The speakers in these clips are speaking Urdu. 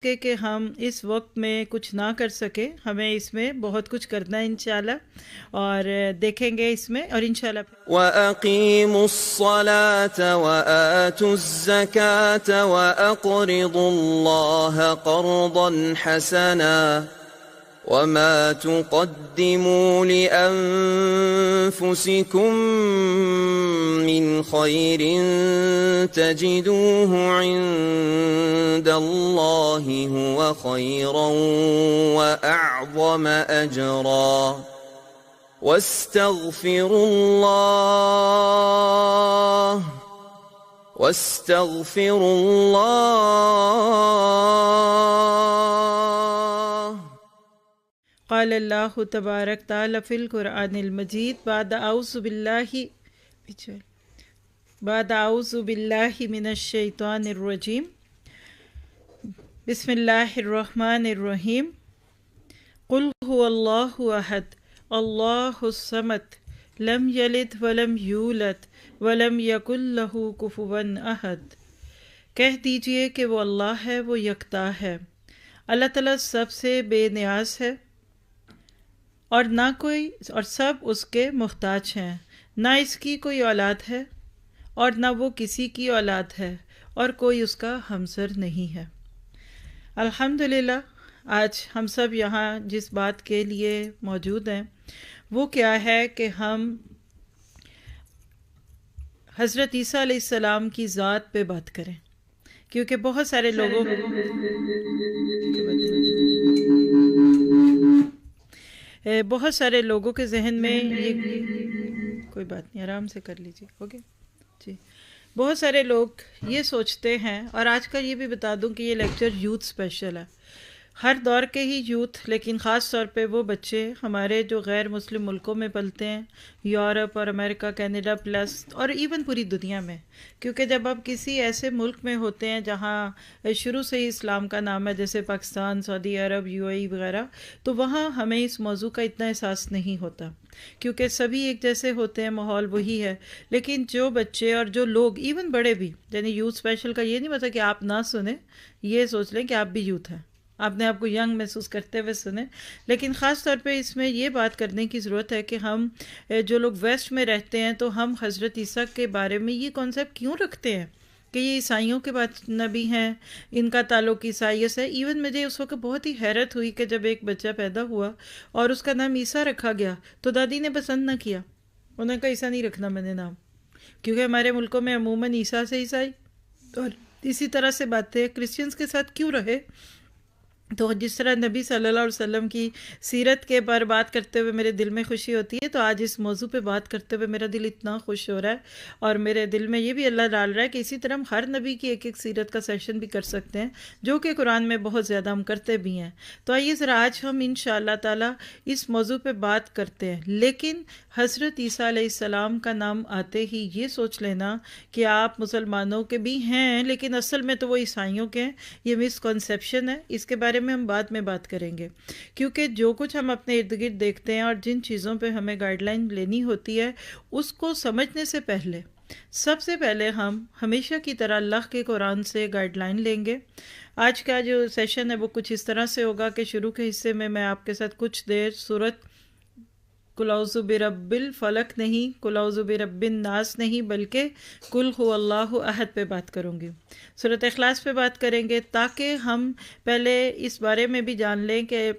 کہ ہم اس وقت میں کچھ نہ کر سکے، ہمیں اس میں بہت کچھ کرنا ہے انشاءاللہ، اور دیکھیں گے اس میں، اور انشاءاللہ وَأَقِيمُوا الصَّلَاةَ وَآتُوا الزَّكَاةَ وَأَقْرِضُوا اللَّهَ قَرْضًا حَسَنًا وَمَا تُقَدِّمُوا لِأَنفُسِكُم مِّنْ خَيْرٍ تَجِدُوهُ عِندَ اللَّهِ هُوَ خَيْرًا وَأَعْظَمَ أَجْرًا وَاسْتَغْفِرُوا اللَّهَ قال اللہ تبارک تعالی فی القرآن المجید بعد اعوذ باللہ من الشیطان الرجیم، بسم اللہ الرحمن الرحیم، قل هو اللہ احد اللہ الصمد لم یلد ولم یولد ولم یکن لہ کفوا احد۔ کہہ دیجئے کہ وہ اللہ ہے، وہ یکتا ہے، اللہ تعالیٰ سب سے بے نیاز ہے، اور نہ کوئی، اور سب اس کے محتاج ہیں، نہ اس کی کوئی اولاد ہے اور نہ وہ کسی کی اولاد ہے، اور کوئی اس کا ہمسر نہیں ہے۔ الحمدللہ، آج ہم سب یہاں جس بات کے لیے موجود ہیں وہ کیا ہے کہ ہم حضرت عیسیٰ علیہ السلام کی ذات پہ بات کریں، کیونکہ بہت سارے لوگوں کے ذہن میں یہ کوئی بات نہیں، آرام سے کر لیجیے، اوکے جی۔ بہت سارے لوگ یہ سوچتے ہیں، اور آج کا یہ بھی بتا دوں کہ یہ لیکچر یوتھ اسپیشل ہے، ہر دور کے ہی یوتھ، لیکن خاص طور پہ وہ بچے ہمارے جو غیر مسلم ملکوں میں پلتے ہیں، یورپ اور امریکہ، کینیڈا پلس، اور ایون پوری دنیا میں، کیونکہ جب آپ کسی ایسے ملک میں ہوتے ہیں جہاں شروع سے ہی اسلام کا نام ہے، جیسے پاکستان، سعودی عرب، UAE وغیرہ، تو وہاں ہمیں اس موضوع کا اتنا احساس نہیں ہوتا، کیونکہ سبھی ایک جیسے ہوتے ہیں، ماحول وہی ہے۔ لیکن جو بچے اور جو لوگ ایون بڑے بھی، یعنی یوتھ اسپیشل کا یہ نہیں مطلب کہ آپ نہ سنیں، یہ سوچ لیں کہ آپ بھی یوتھ ہیں، آپ نے آپ کو ینگ محسوس کرتے ہوئے سنیں، لیکن خاص طور پہ اس میں یہ بات کرنے کی ضرورت ہے کہ ہم جو لوگ ویسٹ میں رہتے ہیں تو ہم حضرت عیسیٰ کے بارے میں یہ کانسیپٹ کیوں رکھتے ہیں کہ یہ عیسائیوں کے بعد نبی ہیں، ان کا تعلق عیسائیت سے۔ ایون مجھے اس وقت بہت ہی حیرت ہوئی کہ جب ایک بچہ پیدا ہوا اور اس کا نام عیسیٰ رکھا گیا تو دادی نے پسند نہ کیا، انہوں نے کہا عیسیٰ نہیں رکھنا میں نے نام، کیونکہ ہمارے ملکوں میں عموماً عیسیٰ سے عیسائی، اور اسی طرح سے باتیں کرسچنس کے ساتھ کیوں رہے۔ تو جس طرح نبی صلی اللہ علیہ وسلم کی سیرت کے بارے بات کرتے ہوئے میرے دل میں خوشی ہوتی ہے، تو آج اس موضوع پہ بات کرتے ہوئے میرا دل اتنا خوش ہو رہا ہے، اور میرے دل میں یہ بھی اللہ ڈال رہا ہے کہ اسی طرح ہم ہر نبی کی ایک ایک سیرت کا سیشن بھی کر سکتے ہیں، جو کہ قرآن میں بہت زیادہ ہم کرتے بھی ہیں۔ تو آئیے ذرا آج ہم انشاءاللہ تعالی اس موضوع پہ بات کرتے ہیں، لیکن حضرت عیسیٰ علیہ السلام کا نام آتے ہی یہ سوچ لینا کہ آپ مسلمانوں کے بھی ہیں، لیکن اصل میں تو وہ عیسائیوں کے ہیں، یہ مسکنسیپشن ہے۔ اس کے بارے میں ہم بعد میں بات کریں گے، کیونکہ جو کچھ ہم اپنے ارد گرد دیکھتے ہیں اور جن چیزوں پہ ہمیں گائیڈ لائن لینی ہوتی ہے، اس کو سمجھنے سے پہلے سب سے پہلے ہم ہمیشہ کی طرح اللہ کے قرآن سے گائیڈ لائن لیں گے۔ آج کا جو سیشن ہے وہ کچھ اس طرح سے ہوگا کہ شروع کے حصے میں آپ کے ساتھ کچھ دیر سورت قل اعوذ برب الفلق نہیں، قل اعوذ برب الناس نہیں، بلکہ قل هو اللہ احد پہ بات کروں گی، سورۃ اخلاص پہ بات کریں گے، تاکہ ہم پہلے اس بارے میں بھی جان لیں کہ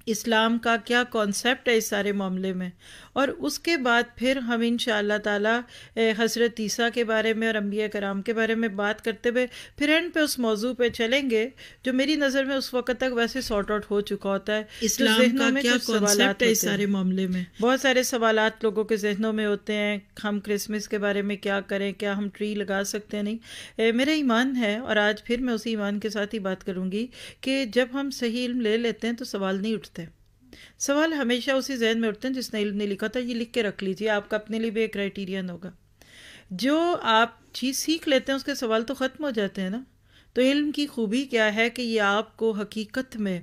اسلام کا کیا کانسیپٹ ہے اس سارے معاملے میں، اور اس کے بعد پھر ہم انشاءاللہ تعالی حضرت عیسیٰ کے بارے میں اور انبیاء کرام کے بارے میں بات کرتے ہوئے پھر اینڈ پہ اس موضوع پہ چلیں گے جو میری نظر میں اس وقت تک ویسے سارٹ آؤٹ ہو چکا ہوتا ہے، اسلام کا کیا کانسیپٹ ہے اس سارے معاملے میں۔ بہت سارے سوالات لوگوں کے ذہنوں میں ہوتے ہیں، ہم کرسمس کے بارے میں کیا کریں، کیا ہم ٹری لگا سکتے ہیں؟ نہیں، میرا ایمان ہے، اور آج پھر میں اسی ایمان کے ساتھ ہی بات کروں گی کہ جب ہم صحیح علم لے لیتے ہیں تو سوال نہیں اٹھتے، سوال ہمیشہ اسی ذہن میں اٹھتے ہیں جس نے علم نے لکھا تھا۔ یہ لکھ کے رکھ لیجئے، آپ کا اپنے لیے بھی ایک کرائیٹیرین ہوگا، جو آپ چیز سیکھ لیتے ہیں اس کے سوال تو ختم ہو جاتے ہیں نا۔ تو علم کی خوبی کیا ہے کہ یہ آپ کو حقیقت میں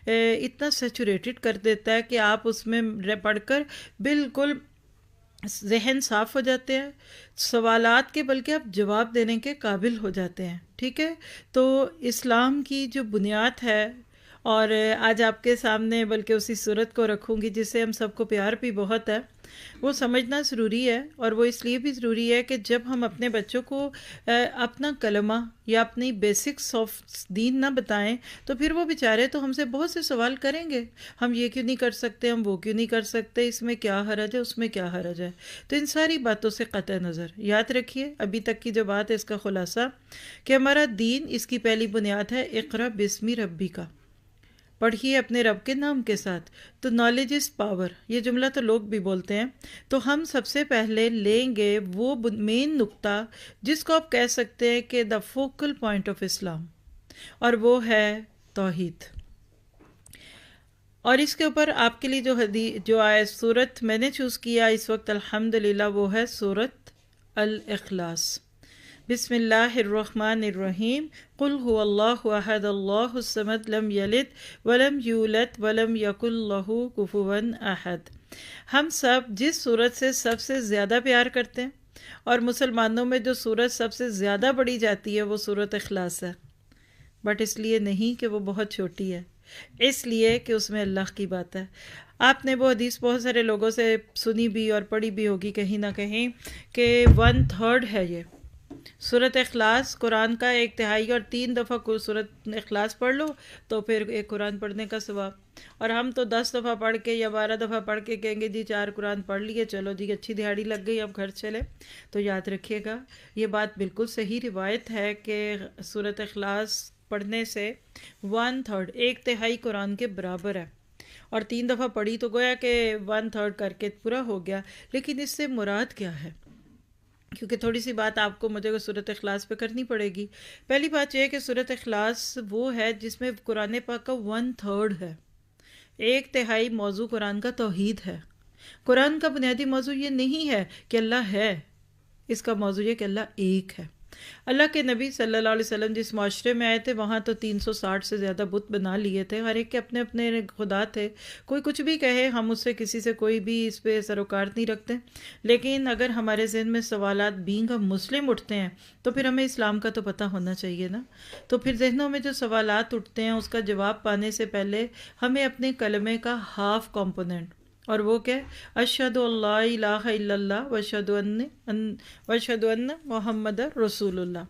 اتنا سیچوریٹڈ کر دیتا ہے کہ آپ اس میں پڑھ کر بالکل ذہن صاف ہو جاتے ہیں، سوالات کے بلکہ آپ جواب دینے کے قابل ہو جاتے ہیں. ٹھیک ہے، تو اسلام کی جو بنیاد ہے، اور آج آپ کے سامنے بلکہ اسی صورت کو رکھوں گی جس سے ہم سب کو پیار بھی بہت ہے، وہ سمجھنا ضروری ہے. اور وہ اس لیے بھی ضروری ہے کہ جب ہم اپنے بچوں کو اپنا کلمہ یا اپنی بیسکس آف دین نہ بتائیں تو پھر وہ بیچارے تو ہم سے بہت سے سوال کریں گے، ہم یہ کیوں نہیں کر سکتے، ہم وہ کیوں نہیں کر سکتے، اس میں کیا حرج ہے، اس میں کیا حرج ہے. تو ان ساری باتوں سے قطع نظر یاد رکھیے ابھی تک کی جو بات ہے اس کا خلاصہ کہ ہمارا دین، اس کی پہلی بنیاد ہے اقرا بسمی ربی کا، پڑھیے اپنے رب کے نام کے ساتھ. تو نالج از پاور، یہ جملہ تو لوگ بھی بولتے ہیں. تو ہم سب سے پہلے لیں گے وہ مین نقطہ جس کو آپ کہہ سکتے ہیں کہ دا فوکل پوائنٹ آف اسلام، اور وہ ہے توحید. اور اس کے اوپر آپ کے لیے جو آئے سورت میں نے چوز کیا اس وقت الحمدللہ وہ ہے سورت الاخلاص. بسم اللہ الرحمن الرحیم. قل هو اللہ احد اللہ الصمد لم یلد ولم یولد ولم یکن لہ کفوا احد. ہم سب جس سورت سے سب سے زیادہ پیار کرتے ہیں، اور مسلمانوں میں جو سورت سب سے زیادہ پڑھی جاتی ہے وہ سورت اخلاص ہے. بٹ اس لیے نہیں کہ وہ بہت چھوٹی ہے، اس لیے کہ اس میں اللہ کی بات ہے. آپ نے وہ حدیث بہت سارے لوگوں سے سنی بھی اور پڑھی بھی ہوگی کہیں نہ کہیں کہ 1/3 ہے یہ سورت اخلاص قرآن کا 1/3، اور 3 دفعہ سورت اخلاص پڑھ لو تو پھر ایک قرآن پڑھنے کا ثواب. اور ہم تو 10 دفعہ پڑھ کے یا 12 دفعہ پڑھ کے کہیں گے جی 4 قرآن پڑھ لیے، چلو جی اچھی دہاڑی لگ گئی، اب گھر چلے. تو یاد رکھیے گا یہ بات بالکل صحیح روایت ہے کہ سورت اخلاص پڑھنے سے 1/3 1/3 قرآن کے برابر ہے. اور 3 دفعہ پڑھی تو گویا کہ 1/3 کر کے پورا ہو گیا. لیکن اس سے مراد کیا ہے؟ کیونکہ تھوڑی سی بات آپ کو مجھے سورت اخلاص پہ کرنی پڑے گی. پہلی بات یہ ہے کہ سورت اخلاص وہ ہے جس میں قرآن پاک کا 1/3 ہے. 1/3 موضوع قرآن کا توحید ہے. قرآن کا بنیادی موضوع یہ نہیں ہے کہ اللہ ہے، اس کا موضوع یہ کہ اللہ ایک ہے. اللہ کے نبی صلی اللہ علیہ وسلم جس معاشرے میں آئے تھے وہاں تو 360 سے زیادہ بت بنا لیے تھے، ہر ایک کے اپنے اپنے خدا تھے. کوئی کچھ بھی کہے، ہم اس سے کسی سے کوئی بھی اس پہ سروکار نہیں رکھتے. لیکن اگر ہمارے ذہن میں سوالات بینگ ہم مسلم اٹھتے ہیں تو پھر ہمیں اسلام کا تو پتہ ہونا چاہیے نا. تو پھر ذہنوں میں جو سوالات اٹھتے ہیں اس کا جواب پانے سے پہلے ہمیں اپنے کلمے کا ہاف کمپوننٹ، اور وہ کہ اشہد اللہ الہ الا اللہ واشہد ان محمد رسول اللہ.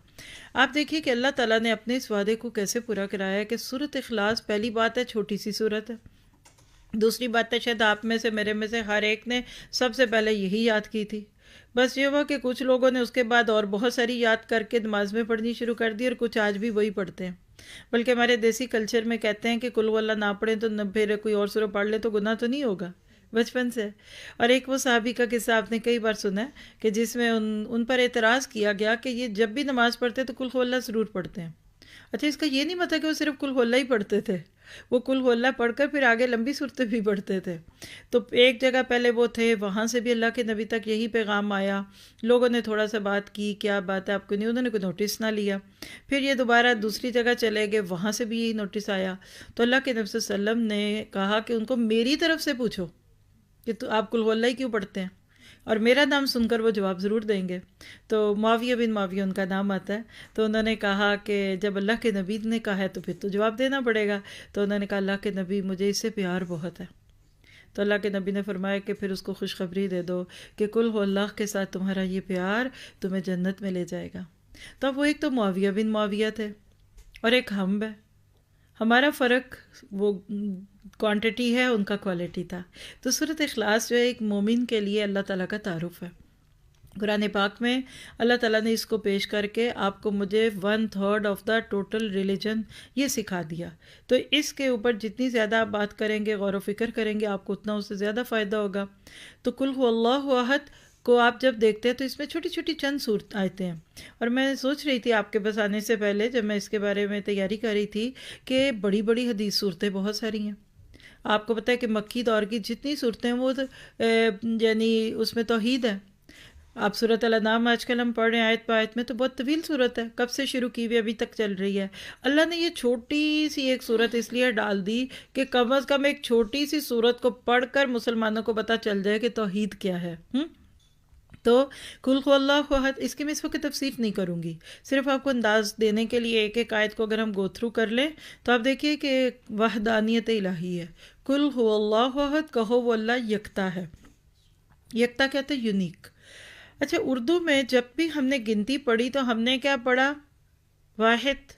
آپ دیکھیے کہ اللہ تعالیٰ نے اپنے اس وعدے کو کیسے پورا کرایا ہے کہ سورۃ اخلاص پہلی بات ہے چھوٹی سی سورت ہے. دوسری بات ہے شاید آپ میں سے میرے میں سے ہر ایک نے سب سے پہلے یہی یاد کی تھی. بس یہ ہوا کہ کچھ لوگوں نے اس کے بعد اور بہت ساری یاد کر کے نماز میں پڑھنی شروع کر دی، اور کچھ آج بھی وہی پڑھتے ہیں. بلکہ ہمارے دیسی کلچر میں کہتے ہیں کہ قل ہو اللہ نہ پڑھیں تو پھر کوئی اور سورہ پڑھ لے تو گناہ تو نہیں ہوگا، بچپن سے. اور ایک وہ صحابی کا قصہ آپ نے کئی بار سنا ہے کہ جس میں ان پر اعتراض کیا گیا کہ یہ جب بھی نماز پڑھتے تو قل ہو اللہ ضرور پڑھتے ہیں. اچھا، اس کا یہ نہیں مطلب کہ وہ صرف قل ہو اللہ ہی پڑھتے تھے، وہ قل ہو اللہ پڑھ کر پھر آگے لمبی صورتیں بھی پڑھتے تھے. تو ایک جگہ پہلے وہ تھے، وہاں سے بھی اللہ کے نبی تک یہی پیغام آیا. لوگوں نے تھوڑا سا بات کی، کیا بات ہے آپ کو نہیں، انہوں نے کوئی نوٹس نہ لیا. پھر یہ دوبارہ دوسری جگہ چلے گئے، وہاں سے بھی یہی نوٹس آیا. تو اللہ کے نبی صلی اللہ علیہ وسلم نے کہا کہ ان کو میری طرف سے پوچھو کہ تو آپ قل ہو اللہ ہی کیوں پڑھتے ہیں، اور میرا نام سن کر وہ جواب ضرور دیں گے. تو معاویہ بن معاویہ ان کا نام آتا ہے. تو انہوں نے کہا کہ جب اللہ کے نبی نے کہا ہے تو پھر تو جواب دینا پڑے گا. تو انہوں نے کہا اللہ کے نبی مجھے اس سے پیار بہت ہے. تو اللہ کے نبی نے فرمایا کہ پھر اس کو خوشخبری دے دو کہ قل ہو اللہ کے ساتھ تمہارا یہ پیار تمہیں جنت میں لے جائے گا. تو اب وہ ایک تو معاویہ بن معاویہ تھے اور ایک ہم ہے. ہمارا فرق وہ کوانٹٹی ہے، ان کا کوالٹی تھا. تو سورۃ اخلاص جو ہے ایک مومن کے لیے اللہ تعالیٰ کا تعارف ہے. قرآن پاک میں اللہ تعالیٰ نے اس کو پیش کر کے آپ کو مجھے 1/3 آف دا ٹوٹل ریلیجن یہ سکھا دیا. تو اس کے اوپر جتنی زیادہ آپ بات کریں گے، غور و فکر کریں گے، آپ کو اتنا اس سے زیادہ فائدہ ہوگا. تو قل هو اللہ احد کو آپ جب دیکھتے ہیں تو اس میں چھوٹی چھوٹی چند صورت آیتیں ہیں. اور میں سوچ رہی تھی آپ کے پاس آنے سے پہلے جب میں اس کے بارے میں تیاری کر رہی تھی کہ بڑی بڑی حدیث صورتیں بہت ساری ہیں. آپ کو پتہ ہے کہ مکی دور کی جتنی صورتیں ہیں وہ یعنی اس میں توحید ہے. آپ سورۃ الانعام آج کل ہم پڑھ رہے ہیں آیت پہ آیت میں، تو بہت طویل صورت ہے، کب سے شروع کی ہوئی ابھی تک چل رہی ہے. اللہ نے یہ چھوٹی سی ایک صورت اس لیے ڈال دی کہ کم از کم ایک چھوٹی سی صورت کو پڑھ کر مسلمانوں کو پتہ چل جائے کہ توحید کیا ہے. تو قل هو اللہ احد، اس کی میں اس وقت تفسیر نہیں کروں گی، صرف آپ کو انداز دینے کے لیے ایک ایک آیت کو اگر ہم گو تھرو کر لیں تو آپ دیکھیے کہ وحدانیت الہی ہے. قل هو اللہ احد، کہو وہ اللہ یکتا ہے. یکتا کہتے ہیں یونیک. اچھا، اردو میں جب بھی ہم نے گنتی پڑھی تو ہم نے کیا پڑھا؟ واحد،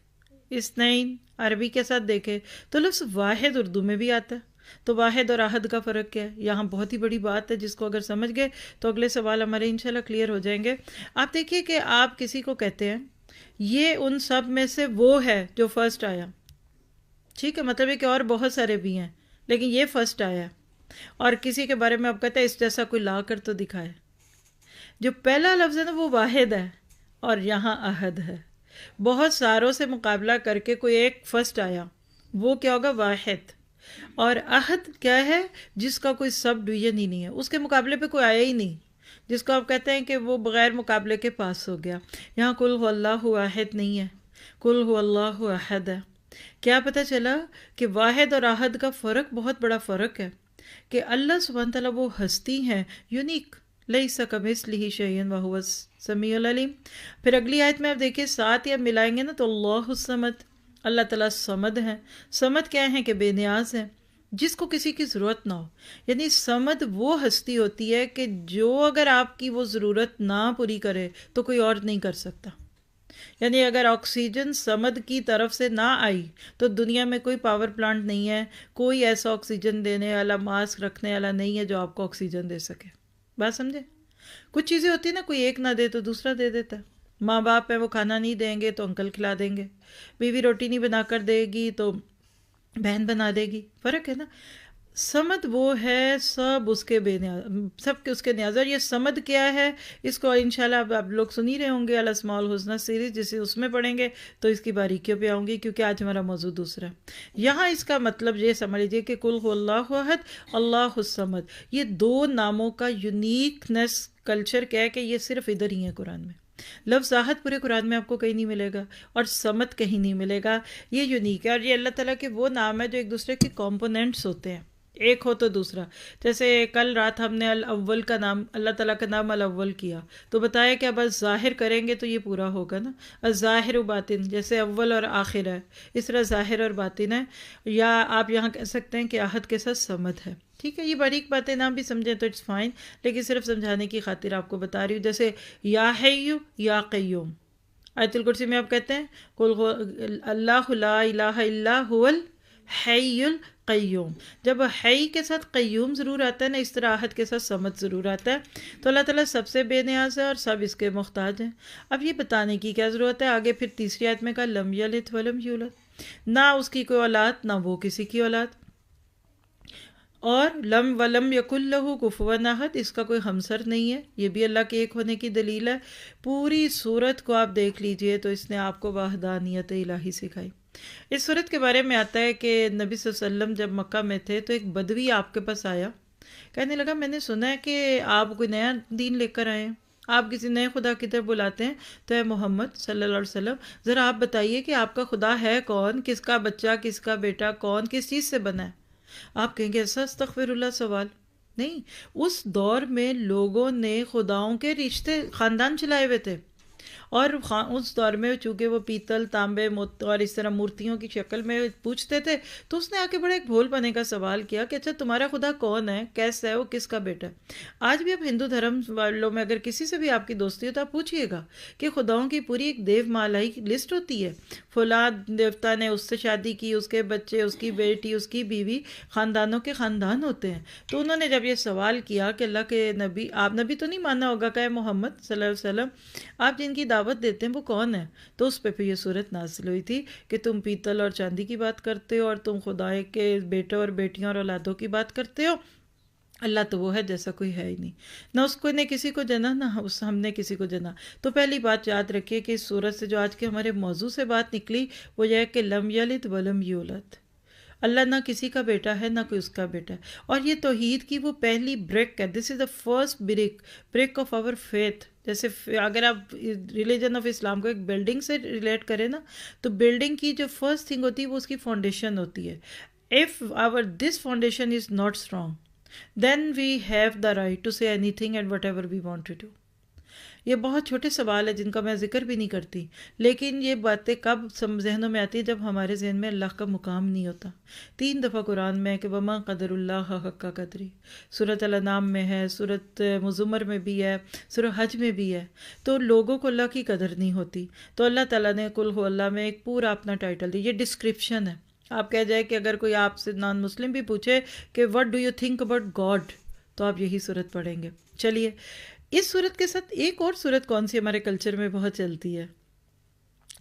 اثنین. عربی کے ساتھ دیکھے تو لفظ واحد اردو میں بھی آتا ہے. تو واحد اور احد کا فرق کیا ہے؟ یہاں بہت ہی بڑی بات ہے جس کو اگر سمجھ گئے تو اگلے سوال ہمارے انشاءاللہ کلیئر ہو جائیں گے. آپ دیکھیے کہ آپ کسی کو کہتے ہیں یہ ان سب میں سے وہ ہے جو فرسٹ آیا، ٹھیک ہے، مطلب ہے کہ اور بہت سارے بھی ہیں لیکن یہ فرسٹ آیا. اور کسی کے بارے میں آپ کہتے ہیں اس جیسا کوئی لا کر تو دکھائے. جو پہلا لفظ ہے نا وہ واحد ہے اور یہاں احد ہے. بہت ساروں سے مقابلہ کر کے کوئی ایک فرسٹ آیا، وہ کیا ہوگا؟ واحد. اور احد کیا ہے؟ جس کا کوئی سب ڈویژن ہی نہیں ہے، اس کے مقابلے پہ کوئی آیا ہی نہیں، جس کو آپ کہتے ہیں کہ وہ بغیر مقابلے کے پاس ہو گیا. یہاں قل هو اللہ واحد نہیں ہے، قل هو اللہ احد ہے. کیا پتہ چلا کہ واحد اور احد کا فرق بہت بڑا فرق ہے، کہ اللہ سبحانہ تعالیٰ وہ ہستی ہیں یونیک، لیس کمثلہ شیء وہو السمیع العلیم. پھر اگلی آیت میں آپ دیکھیے ساتھ یا ملائیں گے نا تو اللہ الصمد، اللہ تعالیٰ صمد ہیں. صمد کیا ہیں؟ کہ بے نیاز ہیں، جس کو کسی کی ضرورت نہ ہو. یعنی صمد وہ ہستی ہوتی ہے کہ جو اگر آپ کی وہ ضرورت نہ پوری کرے تو کوئی اور نہیں کر سکتا. یعنی اگر آکسیجن صمد کی طرف سے نہ آئی تو دنیا میں کوئی پاور پلانٹ نہیں ہے، کوئی ایسا آکسیجن دینے والا، ماسک رکھنے والا نہیں ہے جو آپ کو آکسیجن دے سکے. بات سمجھے؟ کچھ چیزیں ہوتی ہیں نا، کوئی ایک نہ دے تو دوسرا دے دیتا ہے. ماں باپ ہیں وہ کھانا نہیں دیں گے تو انکل کھلا دیں گے، بیوی روٹی نہیں بنا کر دے گی تو بہن بنا دے گی. فرق ہے نا. سمد وہ ہے سب اس کے بے نیاز، سب کے اس کے نیاز. اور یہ سمد کیا ہے اس کو انشاءاللہ آپ لوگ سن ہی رہے ہوں گے الاسماء الحسنی سیریز، جسے اس میں پڑھیں گے تو اس کی باریکیوں پہ آؤں گی، کیونکہ آج ہمارا موضوع دوسرا ہے. یہاں اس کا مطلب یہ سمجھ لیجیے کہ قل هو اللہ احد اللہ الصمد، یہ دو ناموں کا یونیکنیس کلچر کیا ہے کہ یہ صرف ادھر ہی ہے قرآن میں. لفظ احد پورے قرآن میں آپ کو کہیں نہیں ملے گا اور صمد کہیں نہیں ملے گا. یہ یونیک ہے اور یہ اللہ تعالیٰ کے وہ نام ہے جو ایک دوسرے کے کمپوننٹس ہوتے ہیں، ایک ہو تو دوسرا. جیسے کل رات ہم نے الاول کا نام، اللہ تعالیٰ کا نام الاول کیا تو بتایا کہ اب ظاہر کریں گے تو یہ پورا ہوگا نا. الظاہر و باطن، جیسے اول اور آخر ہے اس طرح ظاہر اور باطن ہے. یا آپ یہاں کہہ سکتے ہیں کہ احد کے ساتھ صمد ہے. ٹھیک ہے، یہ باریک باتیں نہ بھی سمجھیں تو اٹس فائن، لیکن صرف سمجھانے کی خاطر آپ کو بتا رہی ہوں. جیسے یا حی یا قیوم، آیت الکرسی میں آپ کہتے ہیں قل اللہ لا الہ الا هو الحی القیوم. جب حی کے ساتھ قیوم ضرور آتا ہے نا، اس طرح احد کے ساتھ صمد ضرور آتا ہے. تو اللہ تعالیٰ سب سے بے نیاز ہے اور سب اس کے محتاج ہیں. اب یہ بتانے کی کیا ضرورت ہے؟ آگے پھر تیسری آیت میں کہا لم یلد ولم یولد، نہ اس کی کوئی اولاد نہ وہ کسی کی اولاد. اور لم ولم یکن لہ کفوا احد، اس کا کوئی ہمسر نہیں ہے. یہ بھی اللہ کے ایک ہونے کی دلیل ہے. پوری صورت کو آپ دیکھ لیجئے تو اس نے آپ کو وحدانیت الہی سکھائی. اس صورت کے بارے میں آتا ہے کہ نبی صلی اللہ علیہ وسلم جب مکہ میں تھے تو ایک بدوی آپ کے پاس آیا، کہنے لگا میں نے سنا ہے کہ آپ کوئی نیا دین لے کر آئے ہیں، آپ کسی نئے خدا کی طرف بلاتے ہیں، تو اے محمد صلی اللہ علیہ وسلم ذرا آپ بتائیے کہ آپ کا خدا ہے کون، کس کا بچہ، کس کا بیٹا، کون کس چیز سے بنا ہے. آپ کہیں گے ایسا استغفر اللہ سوال نہیں. اس دور میں لوگوں نے خداؤں کے رشتے خاندان چلائے ہوئے تھے، اور اس دور میں چونکہ وہ پیتل، تانبے اور اس طرح مورتیوں کی شکل میں پوچھتے تھے، تو اس نے آ کے بڑا ایک بھول پنے کا سوال کیا کہ اچھا تمہارا خدا کون ہے، کیسا ہے وہ، کس کا بیٹا ہے. آج بھی اب ہندو دھرم والوں میں اگر کسی سے بھی آپ کی دوستی ہو تو آپ پوچھئے گا کہ خداؤں کی پوری ایک دیو مالائی کی لسٹ ہوتی ہے. فلاں دیوتا نے اس سے شادی کی، اس کے بچے، اس کی بیٹی، اس کی بیوی، خاندانوں کے خاندان ہوتے ہیں. تو انہوں نے جب یہ سوال کیا کہ اللہ کے نبی، آپ نبی تو نہیں ماننا ہوگا کہ محمد صلی اللہ علیہ وسلم آپ جن کی دعوت دیتے ہیں وہ کون ہے، تو اس پہ پھر یہ صورت نازل ہوئی تھی کہ تم پیتل اور چاندی کی بات کرتے ہو اور تم خدا کے بیٹے اور بیٹیاں اور اولادوں کی بات کرتے ہو. اللہ تو وہ ہے جیسا کوئی ہے ہی نہیں، نہ اس کو نے کسی کو جنا نہ ہم نے کسی کو جنا. تو پہلی بات یاد رکھیے کہ اس صورت سے جو آج کے ہمارے موضوع سے بات نکلی وہ یہ ہے کہ لم یلد ولم یولد، اللہ نہ کسی کا بیٹا ہے نہ کوئی اس کا بیٹا ہے. اور یہ توحید کی وہ پہلی بریک ہے. This is the first break of our faith. جیسے اگر آپ ریلیجن آف اسلام کو ایک بلڈنگ سے ریلیٹ کریں نا، تو بلڈنگ کی جو فرسٹ تھنگ ہوتی ہے وہ اس کی فاؤنڈیشن ہوتی ہے. if this foundation is not strong, then we have the right to say anything and whatever we want to do. یہ بہت چھوٹے سوال ہے جن کا میں ذکر بھی نہیں کرتی، لیکن یہ باتیں کب ذہنوں میں آتی ہے جب ہمارے ذہن میں اللہ کا مقام نہیں ہوتا۔ 3 دفعہ قرآن میں ہے کہ وما قدر اللہ حق قدری، سورۃ الانعام میں ہے، سورۃ مزمر میں بھی ہے، سورہ حج میں بھی ہے۔ تو لوگوں کو اللہ کی قدر نہیں ہوتی، تو اللہ تعالیٰ نے قل ہو اللہ میں ایک پورا اپنا ٹائٹل دی، یہ ڈسکرپشن ہے۔ آپ کہہ جائے کہ اگر کوئی آپ سے نان مسلم بھی پوچھے کہ what do you think about God, تو آپ یہی صورت پڑھیں گے۔ چلیے، اس صورت کے ساتھ ایک اور صورت کون سی ہمارے کلچر میں بہت چلتی ہے،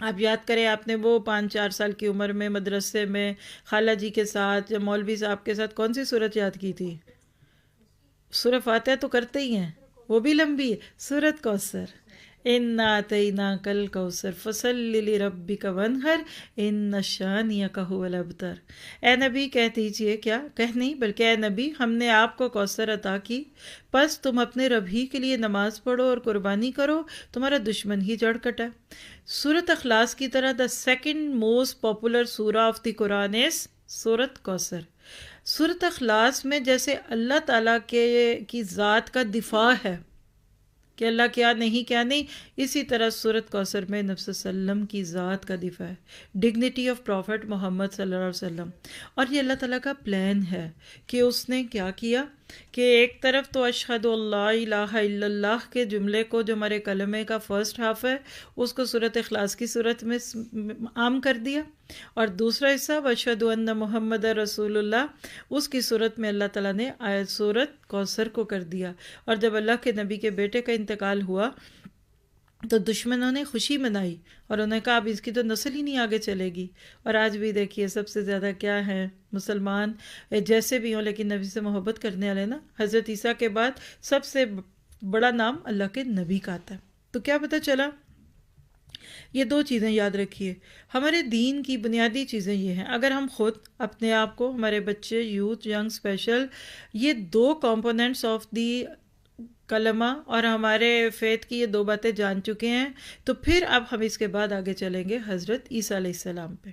آپ یاد کریں، آپ نے وہ 5-4 سال کی عمر میں مدرسے میں خالہ جی کے ساتھ یا مولوی صاحب کے ساتھ کون سی صورت یاد کی تھی؟ سورہ فاتحہ تو کرتے ہی ہیں، وہ بھی لمبی ہے، سورۃ کوثر، اِنَّا أَعْطَيْنَاكَ الْكَوْثَرَ فَصَلِّ لِرَبِّكَ وَانْحَرْ إِنَّ شَانِئَكَ هُوَ الْأَبْتَرُ۔ اے نبی کہہ دیجئے، کیا کہہ نہیں بلکہ اے نبی ہم نے آپ کو کوثر عطا کی، پس تم اپنے رب ہی کے لیے نماز پڑھو اور قربانی کرو، تمہارا دشمن ہی جڑ کٹا۔ سورۃ اخلاص کی طرح دا سیکنڈ موسٹ پاپولر سورہ آف دی قرآن از سورۃ کوثر۔ سورۃ اخلاص میں جیسے اللہ تعالیٰ کی ذات کا دفاع ہے کہ اللہ کیا نہیں، اسی طرح سورۃ کوثر میں نبی صلی اللہ علیہ وسلم کی ذات کا دفاع ہے، ڈگنیٹی آف پروفٹ محمد صلی اللہ علیہ وسلم۔ اور یہ اللہ تعالیٰ کا پلان ہے کہ اس نے کیا کیا کہ ایک طرف تو اشہد اللہ الہ الا اللہ کے جملے کو جو ہمارے کلمے کا فرسٹ ہاف ہے اس کو سورۃ اخلاص کی صورت میں عام کر دیا، اور دوسرا حصہ واشہد ان محمد رسول اللہ اس کی صورت میں اللہ تعالیٰ نے آیت سورۃ کوثر کو کر دیا۔ اور جب اللہ کے نبی کے بیٹے کا انتقال ہوا تو دشمنوں نے خوشی منائی اور انہوں نے کہا اب اس کی تو نسل ہی نہیں آگے چلے گی۔ اور آج بھی دیکھیے سب سے زیادہ کیا ہیں مسلمان، جیسے بھی ہوں لیکن نبی سے محبت کرنے والے نا، حضرت عیسیٰ کے بعد سب سے بڑا نام اللہ کے نبی کا آتا ہے۔ تو کیا پتہ چلا، یہ 2 چیزیں یاد رکھیے، ہمارے دین کی بنیادی چیزیں یہ ہیں۔ اگر ہم خود اپنے آپ کو، ہمارے بچے، یوتھ، ینگ اسپیشل، یہ 2 کمپوننٹس آف دی کلمہ اور ہمارے فیتھ کی یہ 2 باتیں جان چکے ہیں، تو پھر اب ہم اس کے بعد آگے چلیں گے حضرت عیسیٰ علیہ السلام پہ۔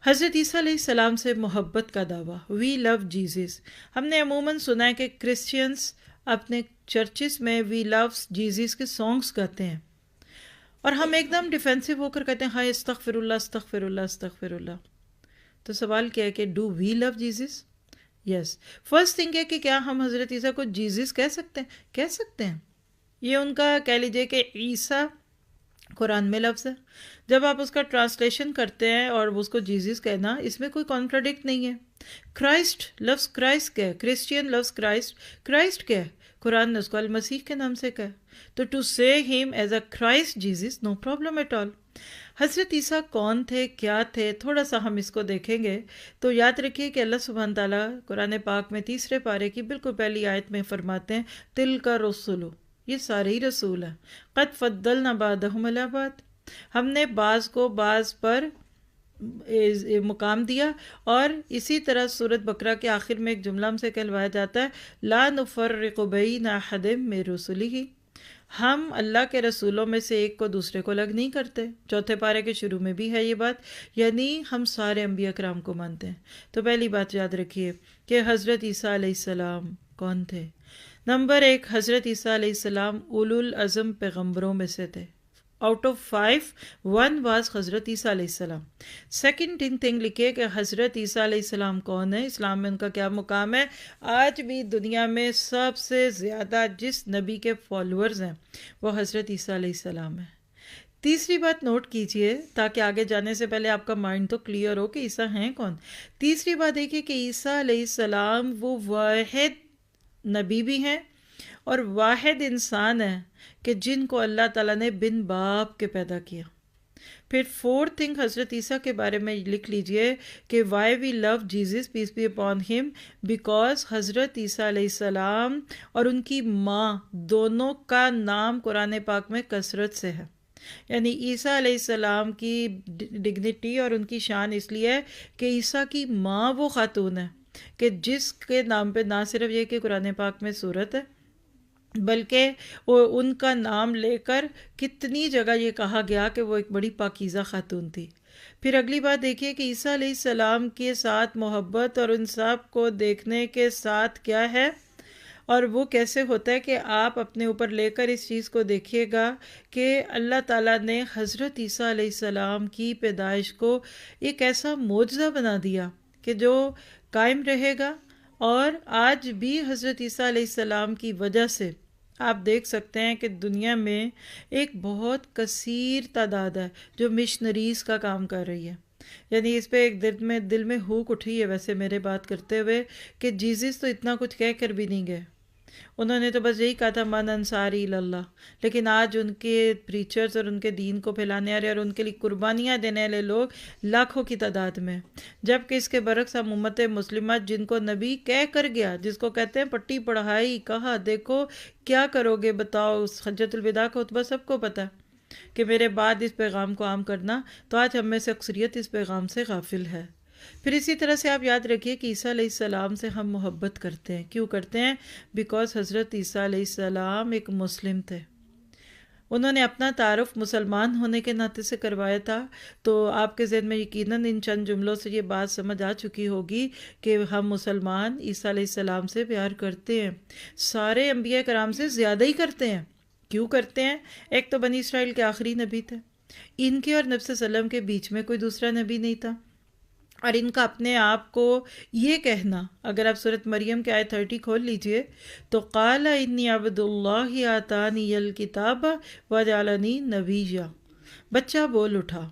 حضرت عیسیٰ علیہ السلام سے محبت کا دعویٰ، وی لو جیزس۔ ہم نے عموماً سنا ہے کہ کرسچینس اپنے چرچز میں وی لو جیزس کے سانگس گاتے ہیں، اور ہم ایک دم ڈیفینسو ہو کر کہتے ہیں ہائے استغفر اللہ استغفر اللہ استغفر اللہ۔ تو سوال کیا ہے کہ do we love Jesus? Yes. First thing ہے کہ کیا ہم حضرت عیسیٰ کو جیزس کہہ سکتے ہیں؟ کہہ سکتے ہیں۔ یہ ان کا کہہ لیجئے کہ عیسیٰ قرآن میں لفظ ہے، جب آپ اس کا ٹرانسلیشن کرتے ہیں اور اس کو جیزس کہنا، اس میں کوئی کانٹراڈکٹ نہیں ہے۔ کرائسٹ، لفظ کرائسٹ کیا ہے؟ کرسچین لفظ کرائسٹ، کرائسٹ کیا ہے؟ قرآن نے اس کو المسیح کے نام سے کہا، تو ٹو سے ہم as a Christ Jesus, no problem at all. حضرت عیسیٰ کون تھے، کیا تھے، تھوڑا سا ہم اس کو دیکھیں گے تو یاد رکھیے کہ اللہ سبحانہ تعالیٰ قرآن پاک میں 3 پارے کی بالکل پہلی آیت میں فرماتے ہیں تلک الرسل، یہ سارے ہی رسول ہیں، قد فضلنا بعضهم علی بعض، ہم نے بعض کو بعض پر مقام دیا۔ اور اسی طرح سورۃ بقرہ کے آخر میں ایک جملہ ہم سے کہلوایا جاتا ہے لا نفرق بین احد من رسلہ، ہم اللہ کے رسولوں میں سے ایک کو دوسرے کو الگ نہیں کرتے۔ 4 پارے کے شروع میں بھی ہے یہ بات، یعنی ہم سارے انبیاء کرام کو مانتے ہیں۔ تو پہلی بات یاد رکھیے کہ حضرت عیسیٰ علیہ السلام کون تھے۔ نمبر 1، حضرت عیسیٰ علیہ السلام اولو العزم پیغمبروں میں سے تھے۔ آؤٹ آف 5 1 واز حضرت عیسیٰ علیہ السلام۔ سیکنڈ تھنگ لکھے کہ حضرت عیسیٰ علیہ السلام کون ہے، اسلام میں ان کا کیا مقام ہے۔ آج بھی دنیا میں سب سے زیادہ جس نبی کے فالوورز ہیں وہ حضرت عیسیٰ علیہ السلام ہے۔ تیسری بات نوٹ کیجئے تاکہ آگے جانے سے پہلے آپ کا مائنڈ تو کلیئر ہو کہ عیسیٰ ہیں کون۔ تیسری بات دیکھیے کہ عیسیٰ علیہ السلام وہ واحد نبی بھی ہیں اور واحد انسان ہیں کہ جن کو اللہ تعالیٰ نے بن باپ کے پیدا کیا۔ پھر 4th تھنگ حضرت عیسیٰ کے بارے میں لکھ لیجئے کہ why we love Jesus peace be upon him, because Hazrat Isa علیہ السلام اور ان کی ماں دونوں کا نام قرآن پاک میں کثرت سے ہے۔ یعنی عیسیٰ علیہ السلام کی ڈگنیٹی اور ان کی شان اس لیے ہے کہ عیسیٰ کی ماں وہ خاتون ہے کہ جس کے نام پہ نہ صرف یہ کہ قرآن پاک میں سورت ہے بلکہ وہ ان کا نام لے کر کتنی جگہ یہ کہا گیا کہ وہ ایک بڑی پاکیزہ خاتون تھی۔ پھر اگلی بات دیکھیے کہ عیسیٰ علیہ السلام کے ساتھ محبت اور ان سب کو دیکھنے کے ساتھ کیا ہے، اور وہ کیسے ہوتا ہے کہ آپ اپنے اوپر لے کر اس چیز کو دیکھیے گا کہ اللہ تعالیٰ نے حضرت عیسیٰ علیہ السلام کی پیدائش کو ایک ایسا معجزہ بنا دیا کہ جو قائم رہے گا، اور آج بھی حضرت عیسیٰ علیہ السلام کی وجہ سے آپ دیکھ سکتے ہیں کہ دنیا میں ایک بہت کثیر تعداد ہے جو مشنریز کا کام کر رہی ہے. یعنی اس پہ ایک دل میں ہوک اٹھی ہے ویسے میرے بات کرتے ہوئے کہ جیزس تو اتنا کچھ کہہ کر بھی نہیں گئے. انہوں نے تو بس یہی کہا تھا من انصاری اللہ، لیکن آج ان کے پریچرز اور ان کے دین کو پھیلانے والے اور ان کے لیے قربانیاں دینے والے لوگ لاکھوں کی تعداد میں، جبکہ اس کے برعکس ہم امت مسلمہ جن کو نبی کہہ کر گیا، جس کو کہتے ہیں پٹی پڑھائی، کہا دیکھو کیا کرو گے بتاؤ، حجۃ الوداع کا خطبہ سب کو پتہ ہے کہ میرے بعد اس پیغام کو عام کرنا، تو آج ہم میں سے اکثریت اس پیغام سے غافل ہے. پھر اسی طرح سے آپ یاد رکھیے کہ عیسیٰ علیہ السلام سے ہم محبت کرتے ہیں. کیوں کرتے ہیں؟ بیکاز حضرت عیسیٰ علیہ السلام ایک مسلم تھے. انہوں نے اپنا تعارف مسلمان ہونے کے ناطے سے کروایا تھا. تو آپ کے ذہن میں یقیناً ان چند جملوں سے یہ بات سمجھ آ چکی ہوگی کہ ہم مسلمان عیسیٰ علیہ السلام سے پیار کرتے ہیں، سارے انبیاء کرام سے زیادہ ہی کرتے ہیں. کیوں کرتے ہیں؟ ایک تو بنی اسرائیل کے آخری نبی تھے، ان کے اور نبی صلی اللہ علیہ وسلم کے بیچ میں کوئی دوسرا نبی نہیں تھا، اور ان کا اپنے آپ کو یہ کہنا، اگر آپ سورۃ مریم کے آیت 30 کھول لیجئے تو قال انی عبد اللہ آتانی الکتاب وجعلنی نبیا، بچہ بول اٹھا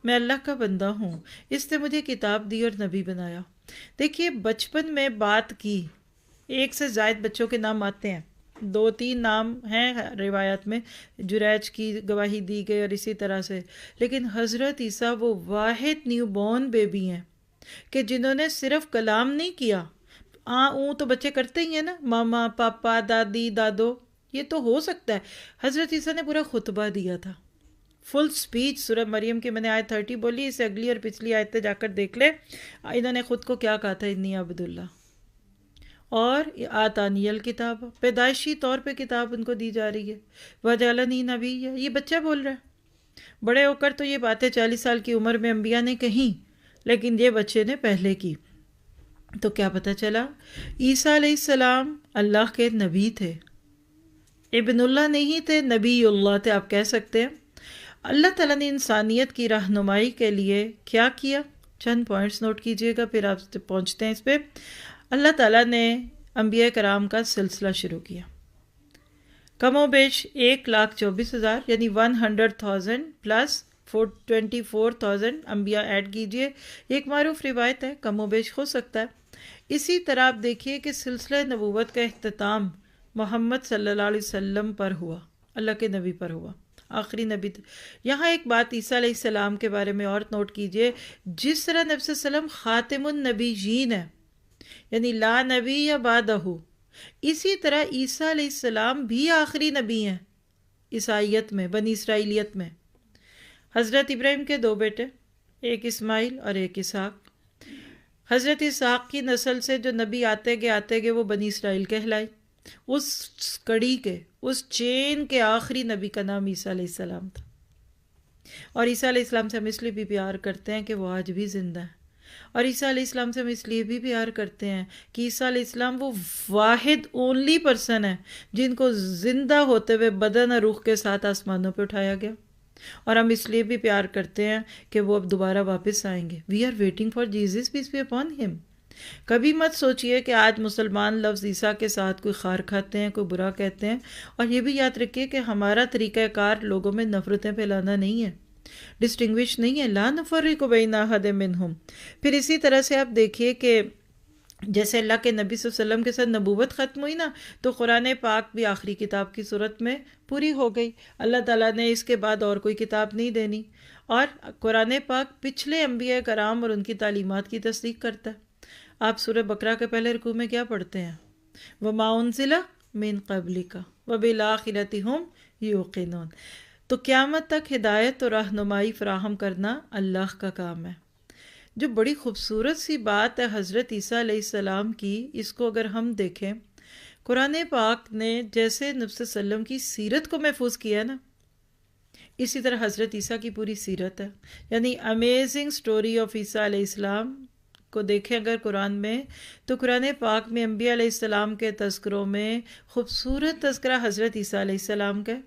میں اللہ کا بندہ ہوں، اس نے مجھے کتاب دی اور نبی بنایا. دیکھیے بچپن میں بات کی، ایک سے زائد بچوں کے نام آتے ہیں، 2-3 نام ہیں روایات میں، جریج کی گواہی دی گئی اور اسی طرح سے، لیکن حضرت عیسیٰ وہ واحد نیو بورن بیبی ہیں کہ جنہوں نے صرف کلام نہیں کیا. اون تو بچے کرتے ہی ہیں نا، ماما پاپا دادی دادو، یہ تو ہو سکتا ہے. حضرت عیسیٰ نے پورا خطبہ دیا تھا، فل سپیچ. سورہ مریم کی میں نے آیت 30 بولی، اسے اگلی اور پچھلی آیتیں جا کر دیکھ لے. انہوں نے خود کو کیا کہا تھا؟ انی عبد اللہ، اور آتانی الکتاب، پیدائشی طور پہ کتاب ان کو دی جا رہی ہے. وجعلنی نبی، یہ بچہ بول رہا ہے. بڑے ہو کر تو یہ باتیں 40 سال کی عمر میں انبیاء نے کہیں، لیکن یہ بچے نے پہلے کی. تو کیا پتہ چلا؟ عیسیٰ علیہ السلام اللہ کے نبی تھے، ابن اللہ نہیں تھے، نبی اللہ تھے آپ کہہ سکتے ہیں. اللہ تعالیٰ نے انسانیت کی رہنمائی کے لیے کیا کیا؟ چند پوائنٹس نوٹ کیجئے گا پھر آپ پہنچتے ہیں اس پہ. اللہ تعالیٰ نے انبیاء کرام کا سلسلہ شروع کیا، کم و بیش 1,24,000 یعنی 100,000 پلس 24,000 انبیاء ایڈ کیجئے. ایک معروف روایت ہے، کم و بیش ہو سکتا ہے. اسی طرح آپ دیکھیے کہ سلسلہ نبوت کا اختتام محمد صلی اللہ علیہ وسلم پر ہوا، اللہ کے نبی پر ہوا، آخری نبی. یہاں ایک بات عیسیٰ علیہ السلام کے بارے میں اور نوٹ کیجئے، جس طرح نبی صلی اللہ علیہ وسلم خاتم النبیین ہے، یعنی لا نبی یا بعدہ، اسی طرح عیسیٰ علیہ السلام بھی آخری نبی ہیں عیسائیت میں، بنی اسرائیلیت میں. حضرت ابراہیم کے 2 بیٹے، ایک اسماعیل اور ایک اسحاق. حضرت اسحاق کی نسل سے جو نبی آتے گئے وہ بنی اسرائیل کہلائے. اس کڑی کے، اس چین کے آخری نبی کا نام عیسیٰ علیہ السلام تھا. اور عیسیٰ علیہ السلام سے ہم اس لیے بھی پیار کرتے ہیں کہ وہ آج بھی زندہ ہیں، اور عیسیٰ علیہ السلام سے ہم اس لیے بھی پیار کرتے ہیں کہ عیسیٰ علیہ السلام وہ واحد اونلی پرسن ہے جن کو زندہ ہوتے ہوئے بدن اور روح کے ساتھ آسمانوں پہ اٹھایا گیا. اور ہم اس لیے بھی پیار کرتے ہیں کہ وہ اب دوبارہ واپس آئیں گے. We are waiting for Jesus peace be upon him. کبھی مت سوچئے کہ آج مسلمان لفظ عیسیٰ کے ساتھ کوئی خار کھاتے ہیں، کوئی برا کہتے ہیں. اور یہ بھی یاد رکھیے کہ ہمارا طریقہ کار لوگوں میں نفرتیں پھیلانا نہیں ہے، ڈسٹنگوش نہیں ہے، لا نفرق بین احد منہم. پھر اسی طرح سے آپ دیکھیے کہ جیسے اللہ کے نبی صلی اللہ علیہ وسلم کے ساتھ نبوت ختم ہوئی نا، تو قرآن پاک بھی آخری کتاب کی صورت میں پوری ہو گئی. اللہ تعالیٰ نے اس کے بعد اور کوئی کتاب نہیں دینی، اور قرآن پاک پچھلے انبیاء کرام اور ان کی تعلیمات کی تصدیق کرتا ہے. آپ سورہ بقرہ کے پہلے رکوع میں کیا پڑھتے ہیں؟ وَمَا أُنزِلَ مِن قَبْلِكَ وَبِالْآخِرَةِ هُمْ يُوقِنُونَ. تو قیامت تک ہدایت اور رہنمائی فراہم کرنا اللہ کا کام ہے. جو بڑی خوبصورت سی بات ہے حضرت عیسیٰ علیہ السلام کی، اس کو اگر ہم دیکھیں، قرآن پاک نے جیسے نبی صلی اللہ علیہ وسلم کی سیرت کو محفوظ کیا ہے نا، اسی طرح حضرت عیسیٰ کی پوری سیرت ہے. یعنی امیزنگ سٹوری آف عیسیٰ علیہ السلام کو دیکھیں اگر قرآن میں، تو قرآن پاک میں انبیاء علیہ السلام کے تذکروں میں خوبصورت تذکرہ حضرت عیسیٰ علیہ السلام کا ہے۔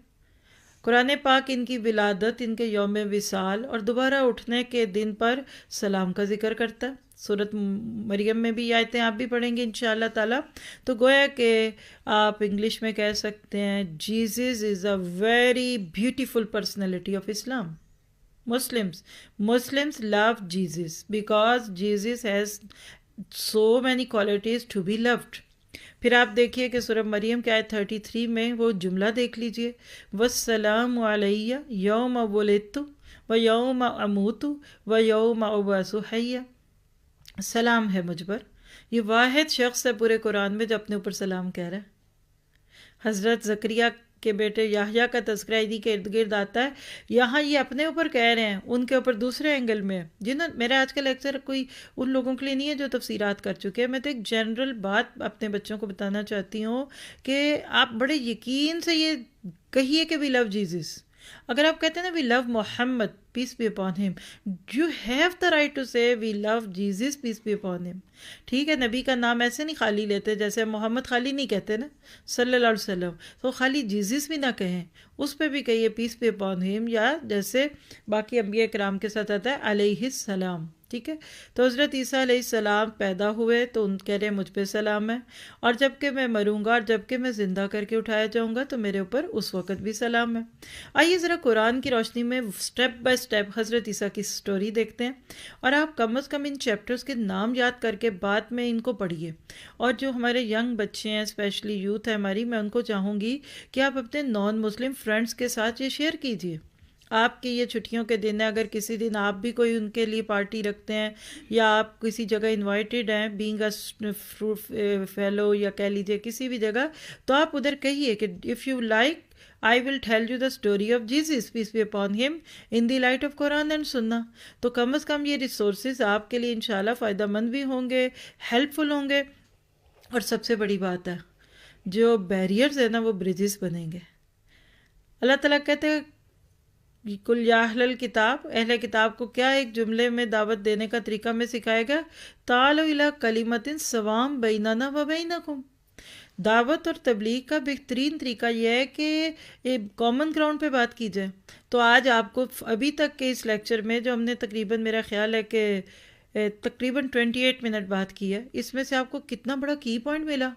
قرآن پاک ان کی ولادت، ان کے یوم وصال اور دوبارہ اٹھنے کے دن پر سلام کا ذکر کرتا ہے۔ سورۃ مریم میں بھی یہ آیتیں آپ بھی پڑھیں گے انشاءاللہ تعالیٰ۔ تو گویا کہ آپ انگلش میں کہہ سکتے ہیں Jesus is a very beautiful personality of Islam. Muslims love Jesus because Jesus has so many qualities to be loved۔ پھر آپ دیکھیے کہ سورہ مریم کے آیت 33 میں وہ جملہ دیکھ لیجئے، وَالسَّلَامُ عَلَيَّ يَوْمَ وُلِدتُّ وَيَوْمَ أَمُوتُ وَيَوْمَ أُبْعَثُ حَيًّا۔ سلام ہے مجھ پر۔ یہ واحد شخص ہے پورے قرآن میں جو اپنے اوپر سلام کہہ رہا ہے۔ حضرت زکریا کے بیٹے یحییٰ کا تذکرہ انہی کے ارد گرد آتا ہے۔ یہاں یہ اپنے اوپر کہہ رہے ہیں، ان کے اوپر دوسرے اینگل میں جنہوں میرا آج کا لیکچر کوئی ان لوگوں کے لیے نہیں ہے جو تفسیرات کر چکے ہیں۔ میں تو ایک جنرل بات اپنے بچوں کو بتانا چاہتی ہوں کہ آپ بڑے یقین سے یہ کہیے کہ وی لو جیزس۔ اگر آپ کہتے ہیں نا we love Muhammad peace be upon him, you have the right to say we love Jesus peace be upon him. ٹھیک ہے، نبی کا نام ایسے نہیں خالی لیتے، جیسے محمد خالی نہیں کہتے نا صلی اللہ علیہ وسلم، تو خالی جیزس بھی نہ کہیں، اس پہ بھی کہیے پیس بی اپون ہم، یا جیسے باقی انبیاء کرام کے ساتھ آتا ہے علیہ السلام۔ ٹھیک ہے، تو حضرت عیسیٰ علیہ السلام پیدا ہوئے تو ان کہہ رہے ہیں مجھ پہ سلام ہے، اور جب کہ میں مروں گا اور جب کہ میں زندہ کر کے اٹھایا جاؤں گا تو میرے اوپر اس وقت بھی سلام ہے۔ آئیے ذرا قرآن کی روشنی میں سٹیپ بائی سٹیپ حضرت عیسیٰ کی سٹوری دیکھتے ہیں، اور آپ کم از کم ان چیپٹرز کے نام یاد کر کے بعد میں ان کو پڑھیے، اور جو ہمارے ینگ بچے ہیں اسپیشلی یوتھ ہے ہماری، میں ان کو چاہوں گی کہ آپ اپنے نان مسلم فرینڈس کے ساتھ یہ شیئر کیجیے۔ آپ کی یہ چھٹیوں کے دن ہے، اگر کسی دن آپ بھی کوئی ان کے لیے پارٹی رکھتے ہیں یا آپ کسی جگہ انوائٹیڈ ہیں بینگ اے فیلو یا کہہ لیجیے کسی بھی جگہ، تو آپ ادھر کہیے کہ if you like I will tell you the story of Jesus peace be upon him in the light of Quran and Sunnah۔ تو کم از کم یہ ریسورسز آپ کے لیے انشاءاللہ فائدہ مند بھی ہوں گے، ہیلپ فل ہوں گے، اور سب سے بڑی بات ہے جو بیریئرز ہیں نا وہ برجز بنیں گے۔ اللہ تعالیٰ کہتے ہیں کل یا اہل الکتاب، اہل کتاب کو کیا ایک جملے میں دعوت دینے کا طریقہ میں سکھائے گا، تعالوا الی کلمۃ سواء بیننا و بینکم۔ دعوت اور تبلیغ کا بہترین طریقہ یہ ہے کہ کامن گراؤنڈ پہ بات کی جائے۔ تو آج آپ کو ابھی تک کے اس لیکچر میں جو ہم نے تقریباً میرا خیال ہے کہ تقریباً 28 منٹ بات کی ہے، اس میں سے آپ کو کتنا بڑا کی پوائنٹ ملا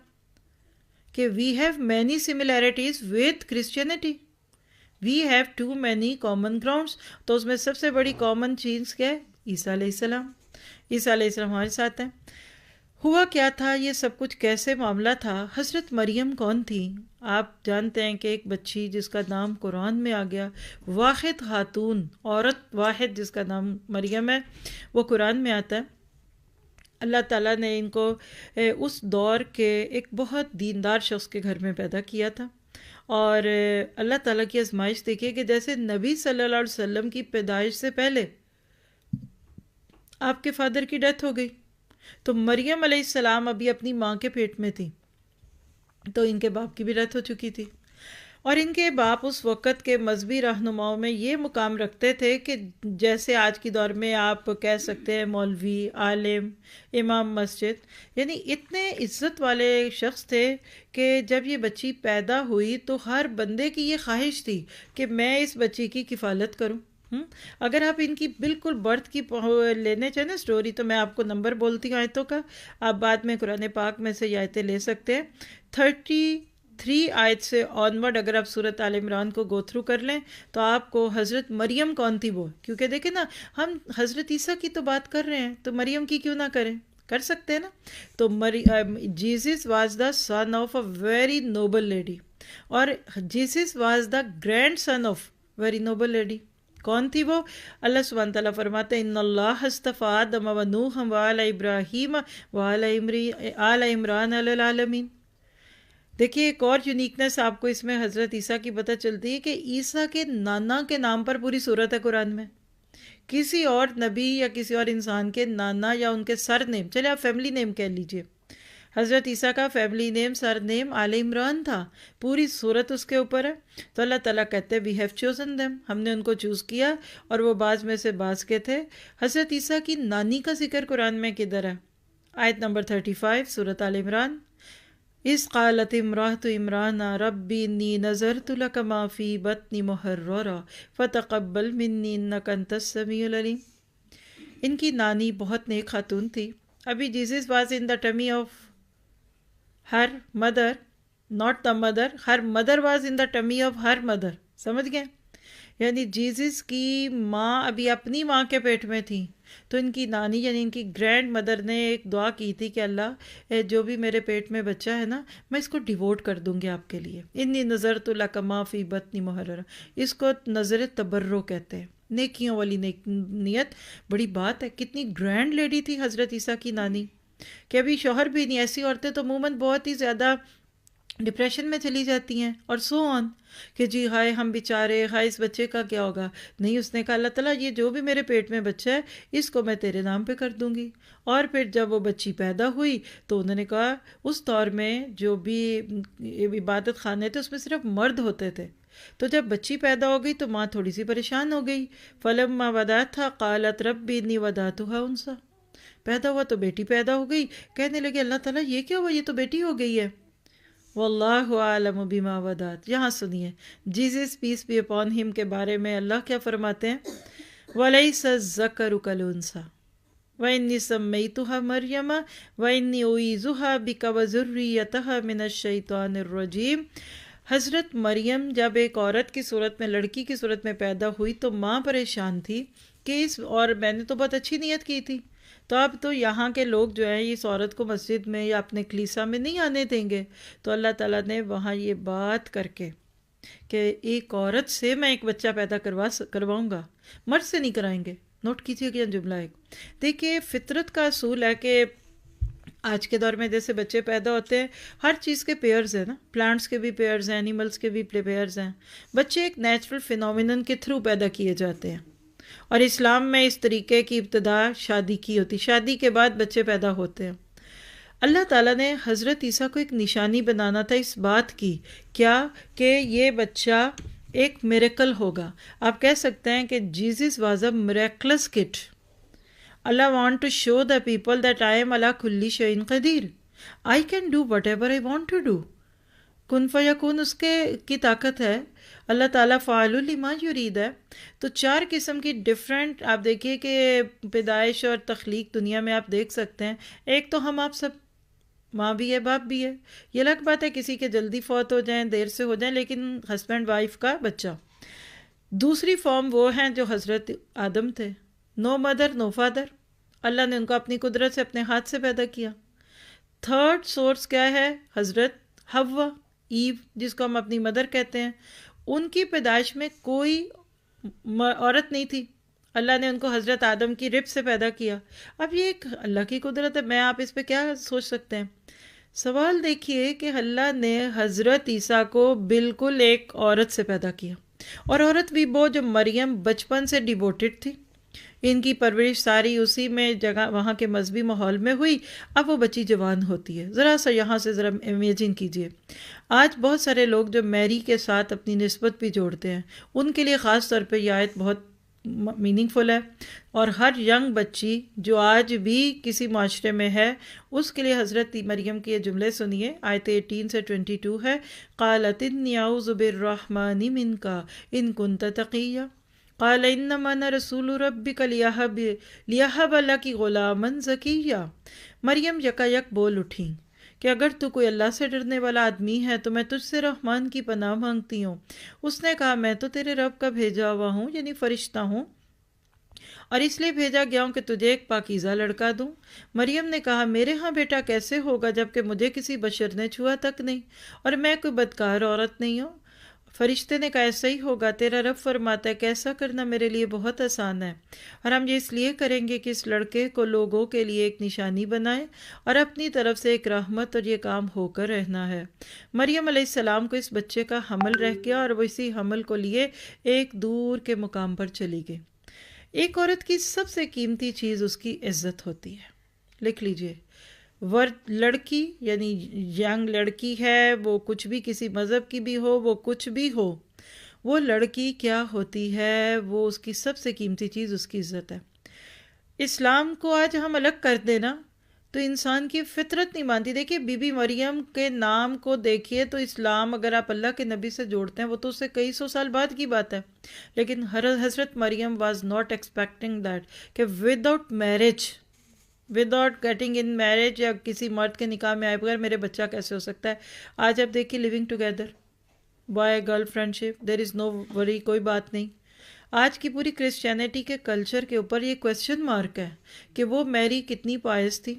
کہ we have many similarities with Christianity, we have too many common grounds. تو اس میں سب سے بڑی کامن چیز کیا ہے؟ عیسیٰ علیہ السلام۔ عیسیٰ علیہ السلام ہمارے ساتھ ہیں۔ ہوا کیا تھا، یہ سب کچھ کیسے معاملہ تھا؟ حضرت مریم کون تھی؟ آپ جانتے ہیں کہ ایک بچی جس کا نام قرآن میں آ گیا، واحد خاتون عورت واحد جس کا نام مریم ہے، وہ قرآن میں آتا ہے۔ اللہ تعالیٰ نے ان کو اس دور کے ایک بہت دیندار شخص کے گھر میں پیدا کیا تھا، اور اللہ تعالیٰ کی آزمائش دیکھیے کہ جیسے نبی صلی اللہ علیہ وسلم کی پیدائش سے پہلے آپ کے فادر کی ڈیتھ ہو گئی، تو مریم علیہ السلام ابھی اپنی ماں کے پیٹ میں تھی، تو ان کے باپ کی بھی ڈیتھ ہو چکی تھی، اور ان کے باپ اس وقت کے مذہبی رہنماؤں میں یہ مقام رکھتے تھے کہ جیسے آج کی دور میں آپ کہہ سکتے ہیں مولوی، عالم، امام مسجد، یعنی اتنے عزت والے شخص تھے کہ جب یہ بچی پیدا ہوئی تو ہر بندے کی یہ خواہش تھی کہ میں اس بچی کی کفالت کروں۔ اگر آپ ان کی بالکل برتھ کی لینے چاہیں نا سٹوری، تو میں آپ کو نمبر بولتی ہوں آیتوں کا، آپ بعد میں قرآن پاک میں سے یہ آیتیں لے سکتے ہیں۔ 33 آیت سے آنورڈ اگر آپ سورۃ آل عمران کو گو تھرو کر لیں تو آپ کو حضرت مریم کون تھی وہ، کیونکہ دیکھیں نا ہم حضرت عیسیٰ کی تو بات کر رہے ہیں تو مریم کی کیوں نہ کریں، کر سکتے ہیں نا۔ تو Jesus was the son of a very noble lady, اور Jesus was the grand son of very noble lady. کون تھی وہ؟ اللہ سبحانہ تعالیٰ فرماتے ہیں ان اللہ اصطفیٰ آدم و نوح و آل ابراہیم و آل عمران علی العالمین۔ دیکھیے ایک اور یونیکنیس آپ کو اس میں حضرت عیسیٰ کی پتہ چلتی ہے کہ عیسیٰ کے نانا کے نام پر پوری صورت ہے قرآن میں۔ کسی اور نبی یا کسی اور انسان کے نانا یا ان کے سر نیم، چلے آپ فیملی نیم کہہ لیجئے، حضرت عیسیٰ کا فیملی نیم سر نیم آل عمران تھا، پوری صورت اس کے اوپر ہے. تو اللہ تعالیٰ کہتے ہیں وی ہیو چوزن دیم، ہم نے ان کو چوز کیا اور وہ بعض میں سے بعض کے تھے. حضرت عیسیٰ کی نانی کا ذکر قرآن میں کدھر ہے؟ آیت نمبر 35 سورۃ آل عمران. اذ قالت امرأۃ عمران رب انی نذرت لک ما فی بطنی محررا فتقبل منی انک انت السمیع العلیم. ان کی نانی بہت نیک خاتون تھی. ابھی Jesus was in the tummy of her mother, not the mother, her mother was in the tummy of her mother. سمجھ گئے؟ یعنی جیزس کی ماں ابھی اپنی ماں کے پیٹ میں تھی، تو ان کی نانی یعنی ان کی گرینڈ مدر نے ایک دعا کی تھی کہ اللہ جو بھی میرے پیٹ میں بچہ ہے نا، میں اس کو ڈیووٹ کر دوں گی آپ کے لیے. انی نذرت لک ما فی بطنی محررا، اس کو نظر تبرک کہتے ہیں، نیکیوں والی نیت. بڑی بات ہے. کتنی گرینڈ لیڈی تھی حضرت عیسیٰ کی نانی کہ ابھی شوہر بھی نہیں. ایسی عورتیں تو عموماً بہت ہی زیادہ ڈپریشن میں چلی جاتی ہیں اور سو آن کہ جی ہائے ہم بیچارے، ہائے اس بچے کا کیا ہوگا. نہیں، اس نے کہا اللہ تعالیٰ یہ جو بھی میرے پیٹ میں بچہ ہے اس کو میں تیرے نام پہ کر دوں گی. اور پھر جب وہ بچی پیدا ہوئی تو انہوں نے کہا، اس دور میں جو بھی عبادت خانے تھے اس میں صرف مرد ہوتے تھے، تو جب بچی پیدا ہو گئی تو ماں تھوڑی سی پریشان ہو گئی. فلما ودعتھا قالت رب انی وضعتھا انثی، پیدا ہوا تو بیٹی پیدا ہو گئی. کہنے لگے اللہ تعالیٰ یہ کیا ہوا، یہ تو بیٹی ہو گئی ہے. واللہ عالم بما ودعت. یہاں سنیے جیزس پیس بی اپون ہم کے بارے میں اللہ کیا فرماتے ہیں، وَلَيْسَ الذَّكَرُ كَالْأُنثىٰ وَإِنِّي سَمَّيْتُهَا مَرْيَمَ وَإِنِّي أُعِيذُهَا بِكَ وَذُرِّيَّتَهَا مِنَ الشَّيْطَانِ الرَّجِيمِ. حضرت مریم جب ایک عورت کی صورت میں، لڑکی کی صورت میں پیدا ہوئی تو ماں پریشان تھی کہ اور میں نے تو بہت اچھی نیت کی تھی، تو اب تو یہاں کے لوگ جو ہیں اس عورت کو مسجد میں یا اپنے کلیسا میں نہیں آنے دیں گے. تو اللہ تعالیٰ نے وہاں یہ بات کر کے کہ ایک عورت سے میں ایک بچہ پیدا کرواؤں گا، مرد سے نہیں کرائیں گے. نوٹ کیجیے گا جملہ ایک. دیکھیے فطرت کا اصول ہے کہ آج کے دور میں جیسے بچے پیدا ہوتے ہیں، ہر چیز کے پیئرز ہیں نا، پلانٹس کے بھی پیئرز ہیں، اینیملز کے بھی پیئرز ہیں. بچے ایک نیچرل فینومینن کے تھرو پیدا کیے جاتے ہیں، اور اسلام میں اس طریقے کی ابتدا شادی کی ہوتی، شادی کے بعد بچے پیدا ہوتے ہیں. اللہ تعالیٰ نے حضرت عیسیٰ کو ایک نشانی بنانا تھا اس بات کی، کیا کہ یہ بچہ ایک میریکل ہوگا. آپ کہہ سکتے ہیں کہ Jesus was a miraculous kid. Allah want to show the people that I am علی کل شیء قدیر. I can do whatever I want to do. کن فیکون اس کی طاقت ہے. اللہ تعالیٰ فعال لما یرید ہے. تو 4 قسم کی ڈفرینٹ آپ دیکھیے کہ پیدائش اور تخلیق دنیا میں آپ دیکھ سکتے ہیں. ایک تو ہم آپ سب، ماں بھی ہے باپ بھی ہے. یہ الگ بات ہے کسی کے جلدی فوت ہو جائیں، دیر سے ہو جائیں، لیکن ہسبینڈ وائف کا بچہ. دوسری فارم وہ ہیں جو حضرت آدم تھے، نو مدر نو فادر. اللہ نے ان کو اپنی قدرت سے اپنے ہاتھ سے پیدا کیا. تھرڈ سورس کیا ہے؟ حضرت حوا، ایو، جس کو ہم اپنی مدر کہتے ہیں. ان کی پیدائش میں کوئی عورت نہیں تھی، اللہ نے ان کو حضرت آدم کی رب سے پیدا کیا. اب یہ ایک اللہ کی قدرت ہے، میں آپ اس پہ کیا سوچ سکتے ہیں. سوال دیکھیے کہ اللہ نے حضرت عیسیٰ کو بالکل ایک عورت سے پیدا کیا، اور عورت بھی وہ جو مریم بچپن سے ڈیووٹڈ تھی. ان کی پرورش ساری اسی میں جگہ وہاں کے مذہبی ماحول میں ہوئی. اب وہ بچی جوان ہوتی ہے. ذرا سا یہاں سے ذرا امیجن کیجئے، آج بہت سارے لوگ جو میری کے ساتھ اپنی نسبت بھی جوڑتے ہیں، ان کے لیے خاص طور پہ یہ آیت بہت میننگ فل ہے. اور ہر ینگ بچی جو آج بھی کسی معاشرے میں ہے، اس کے لیے حضرت مریم کے یہ جملے سنیے. آیت 18 سے 22 ہے، قالت انی اعوذ بالرحمن منک ان کنت تقیا قال انما انا رسول ربک لیہب لک غلاما زکیا. مریم یکایک بول اٹھیں کہ اگر تو کوئی اللہ سے ڈرنے والا آدمی ہے تو میں تجھ سے رحمان کی پناہ مانگتی ہوں. اس نے کہا میں تو تیرے رب کا بھیجا ہوا ہوں، یعنی فرشتہ ہوں، اور اس لیے بھیجا گیا ہوں کہ تجھے ایک پاکیزہ لڑکا دوں. مریم نے کہا میرے ہاں بیٹا کیسے ہوگا جبکہ مجھے کسی بشر نے چھوا تک نہیں، اور میں کوئی بدکار عورت نہیں ہوں. فرشتے نے کہا ایسا ہی ہوگا، تیرا رب فرماتا ہے کہ ایسا کرنا میرے لیے بہت آسان ہے، اور ہم یہ اس لیے کریں گے کہ اس لڑکے کو لوگوں کے لیے ایک نشانی بنائے اور اپنی طرف سے ایک رحمت، اور یہ کام ہو کر رہنا ہے. مریم علیہ السلام کو اس بچے کا حمل رہ گیا، اور وہ اسی حمل کو لیے ایک دور کے مقام پر چلی گئی. ایک عورت کی سب سے قیمتی چیز اس کی عزت ہوتی ہے. لکھ لیجئے، لڑکی یعنی ینگ لڑکی ہے، وہ کچھ بھی کسی مذہب کی بھی ہو، وہ کچھ بھی ہو، وہ لڑکی کیا ہوتی ہے؟ وہ اس کی سب سے قیمتی چیز اس کی عزت ہے۔ اسلام کو آج ہم الگ کر دیں نا تو انسان کی فطرت نہیں مانتی۔ دیکھیے بی بی مریم کے نام کو دیکھیے تو اسلام اگر آپ اللہ کے نبی سے جوڑتے ہیں وہ تو اس سے کئی سو سال بعد کی بات ہے، لیکن حضرت مریم واز ناٹ ایکسپیکٹنگ دیٹ کہ with out marriage, with out getting in marriage یا کسی مرد کے نکاح میں آئے بغیر میرے بچہ کیسے ہو سکتا ہے؟ آج آپ دیکھیے living together, boy girl friendship, there is no worry, کوئی بات نہیں۔ آج کی پوری کرسچینٹی کے کلچر کے اوپر یہ کویسچن مارک ہے کہ وہ میری کتنی پائس تھی،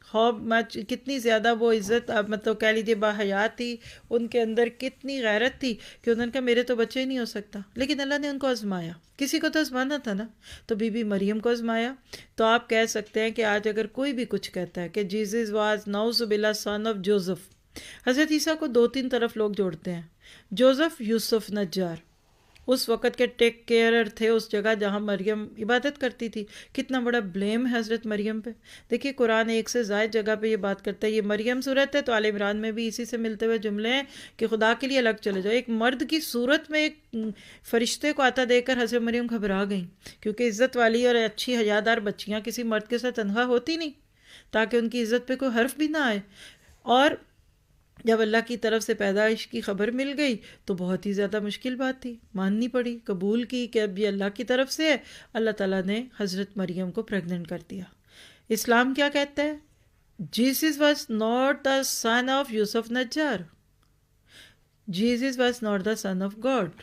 ہاؤ مچ، کتنی زیادہ وہ عزت، مطلب کہہ لیجیے باحیا تھی، ان کے اندر کتنی غیرت تھی کہ انہوں نے کہا میرے تو بچے ہی نہیں ہو سکتا، لیکن اللہ نے ان کو آزمایا، کسی کو تو آزمانا تھا نا، تو بی بی مریم کو آزمایا۔ تو آپ کہہ سکتے ہیں کہ آج اگر کوئی بھی کچھ کہتا ہے کہ جیزس واز نعوذ باللہ سن آف جوزف، حضرت عیسیٰ کو دو تین طرف لوگ جوڑتے ہیں، جوزف یوسف نجار، اس وقت کے ٹیک کیئرر تھے اس جگہ جہاں مریم عبادت کرتی تھی۔ کتنا بڑا بلیم ہے حضرت مریم پہ۔ دیکھیے قرآن ایک سے زائد جگہ پہ یہ بات کرتا ہے، یہ مریم صورت ہے تو آل عمران میں بھی اسی سے ملتے ہوئے جملے ہیں کہ خدا کے لیے الگ چلے جاؤ۔ ایک مرد کی صورت میں ایک فرشتے کو آتا دیکھ کر حضرت مریم گھبرا گئیں، کیونکہ عزت والی اور اچھی حیادار بچیاں کسی مرد کے ساتھ تنہا ہوتی نہیں تاکہ ان کی عزت پہ کوئی حرف بھی نہ آئے۔ اور جب اللہ کی طرف سے پیدائش کی خبر مل گئی تو بہت ہی زیادہ مشکل بات تھی، ماننی پڑی، قبول کی کہ اب یہ اللہ کی طرف سے ہے۔ اللہ تعالیٰ نے حضرت مریم کو پریگننٹ کر دیا۔ اسلام کیا کہتا ہے؟ Jesus was not the son of Yusuf Najjar, Jesus was not the son of God,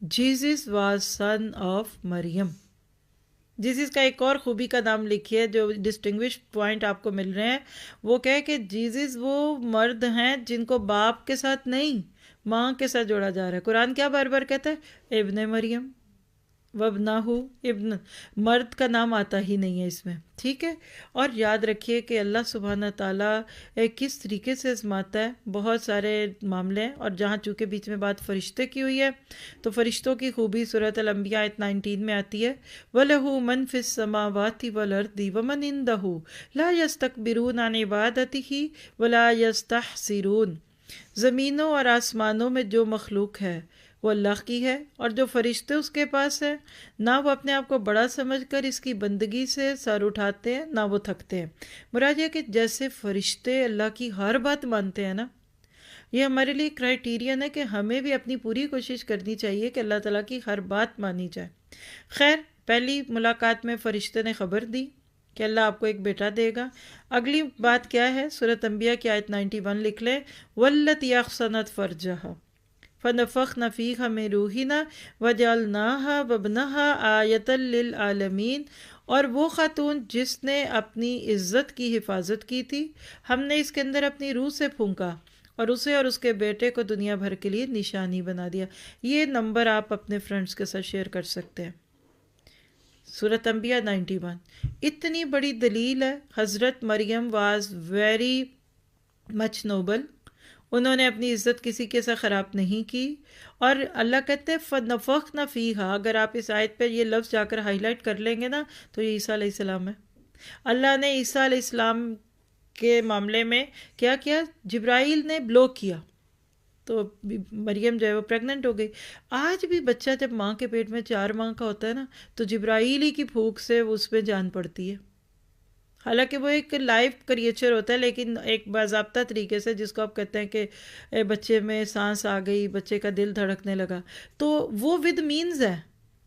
Jesus was son of Maryam. Jesus کا ایک اور خوبی کا نام لکھیے جو ڈسٹنگوش پوائنٹ آپ کو مل رہے ہیں، وہ کہے کہ جیسس وہ مرد ہیں جن کو باپ کے ساتھ نہیں ماں کے ساتھ جوڑا جا رہا ہے۔ قرآن کیا بار بار کہتا ہے؟ ابن مریم وابنہ، ابن، مرد کا نام آتا ہی نہیں ہے اس میں، ٹھیک ہے۔ اور یاد رکھیے کہ اللہ سبحانہ تعالیٰ کس طریقے سے آزماتا ہے، بہت سارے معاملے ہیں، اور جہاں چونکہ بیچ میں بات فرشتے کی ہوئی ہے تو فرشتوں کی خوبی سورۃ الانبیاء آیت 19 میں آتی ہے، وَلَهُ مَن فِي السَّمَاوَاتِ وَالْأَرْضِ وَمَنْ عِندَهُ لَا يَسْتَكْبِرُونَ عَنْ عِبَادَتِهِ وَلَا يَسْتَحْسِرُونَ۔ زمینوں اور آسمانوں میں جو مخلوق ہے وہ اللہ کی ہے، اور جو فرشتے اس کے پاس ہیں، نہ وہ اپنے آپ کو بڑا سمجھ کر اس کی بندگی سے سر اٹھاتے ہیں نہ وہ تھکتے ہیں۔ مراد یہ کہ جیسے فرشتے اللہ کی ہر بات مانتے ہیں نا، یہ ہمارے لیے کرائیٹیرین ہے کہ ہمیں بھی اپنی پوری کوشش کرنی چاہیے کہ اللہ تعالیٰ کی ہر بات مانی جائے۔ خیر، پہلی ملاقات میں فرشتے نے خبر دی کہ اللہ آپ کو ایک بیٹا دے گا۔ اگلی بات کیا ہے؟ سورۃ انبیاء کی آیت 91 لکھ لیں، وَالَّتِي أَحْصَنَتْ فَرْجَهَا فَنَفَخْنَا فِيهَا مِن رُوحِنَا وَجَعَلْنَاهَا وَابْنَهَا آیَةً لِّلْعَالَمِينَ، اور وہ خاتون جس نے اپنی عزت کی حفاظت کی تھی، ہم نے اس کے اندر اپنی روح سے پھونکا اور اسے اور اس کے بیٹے کو دنیا بھر کے لیے نشانی بنا دیا۔ یہ نمبر آپ اپنے فرینڈس کے ساتھ شیئر کر سکتے ہیں۔ سورۃ انبیاء 91 اتنی بڑی دلیل ہے۔ حضرت مریم واز ویری مچ نوبل، انہوں نے اپنی عزت کسی کے ساتھ خراب نہیں کی، اور اللہ کہتے ہیں فَنَفَخْنَا فِيهَا، اگر آپ اس آیت پہ یہ لفظ جا کر ہائی لائٹ کر لیں گے نا تو یہ عیسیٰ علیہ السلام ہے۔ اللہ نے عیسیٰ علیہ السلام کے معاملے میں کیا کیا؟ جبرائیل نے بلو کیا تو مریم جو ہے وہ پریگننٹ ہو گئی۔ آج بھی بچہ جب ماں کے پیٹ میں 4 ماہ کا ہوتا ہے نا تو جبرائیل ہی کی پھونک سے اس پہ جان پڑتی ہے، حالانکہ وہ ایک لائف کریچر ہوتا ہے، لیکن ایک باضابطہ طریقے سے، جس کو آپ کہتے ہیں کہ بچے میں سانس آ گئی، بچے کا دل دھڑکنے لگا، تو وہ ود مینز ہے۔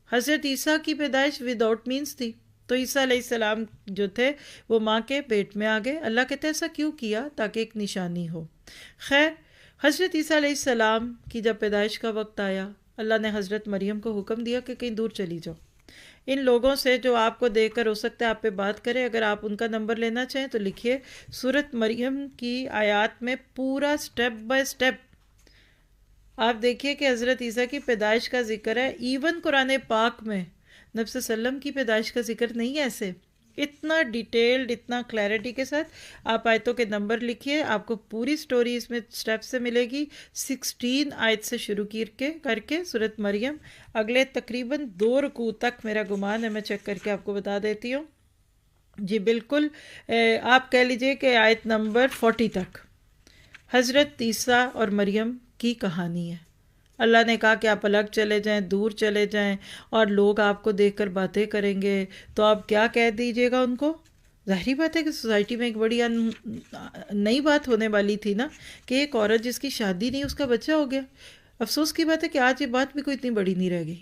حضرت عیسیٰ کی پیدائش ود آؤٹ مینز تھی، تو عیسیٰ علیہ السلام جو تھے وہ ماں کے پیٹ میں آ گئے۔ اللہ کہتے ہیں ایسا کیوں کیا؟ تاکہ ایک نشانی ہو۔ خیر، حضرت عیسیٰ علیہ السلام کی جب پیدائش کا وقت آیا، اللہ نے حضرت مریم کو حکم دیا کہ کہیں دور چلی جاؤ، ان لوگوں سے جو آپ کو دیکھ کر ہو سکتا ہے آپ پہ بات کرے، اگر آپ ان کا نمبر لینا چاہیں تو لکھیے۔ سورۃ مریم کی آیات میں پورا سٹیپ بائی سٹیپ آپ دیکھیے کہ حضرت عیسیٰ کی پیدائش کا ذکر ہے۔ ایون قرآن پاک میں نبی صلی اللہ علیہ وسلم کی پیدائش کا ذکر نہیں ہے ایسے، اتنا ڈیٹیلڈ، اتنا کلیئرٹی کے ساتھ۔ آپ آیتوں کے نمبر لکھیے، آپ کو پوری سٹوری اس میں سٹیپ سے ملے گی۔ 16 آیت سے شروع کر کے سورۃ مریم اگلے تقریباً 2 رکوع تک، میرا گمان ہے، میں چیک کر کے آپ کو بتا دیتی ہوں۔ جی بالکل، آپ کہہ لیجئے کہ آیت نمبر 40 تک حضرت عیسیٰ اور مریم کی کہانی ہے۔ اللہ نے کہا کہ آپ الگ چلے جائیں، دور چلے جائیں، اور لوگ آپ کو دیکھ کر باتیں کریں گے، تو آپ کیا کہہ دیجیے گا ان کو؟ ظاہری بات ہے کہ سوسائٹی میں ایک بڑی نئی بات ہونے والی تھی نا، کہ ایک عورت جس کی شادی نہیں، اس کا بچہ ہو گیا۔ افسوس کی بات ہے کہ آج یہ بات بھی کوئی اتنی بڑی نہیں رہ گئی،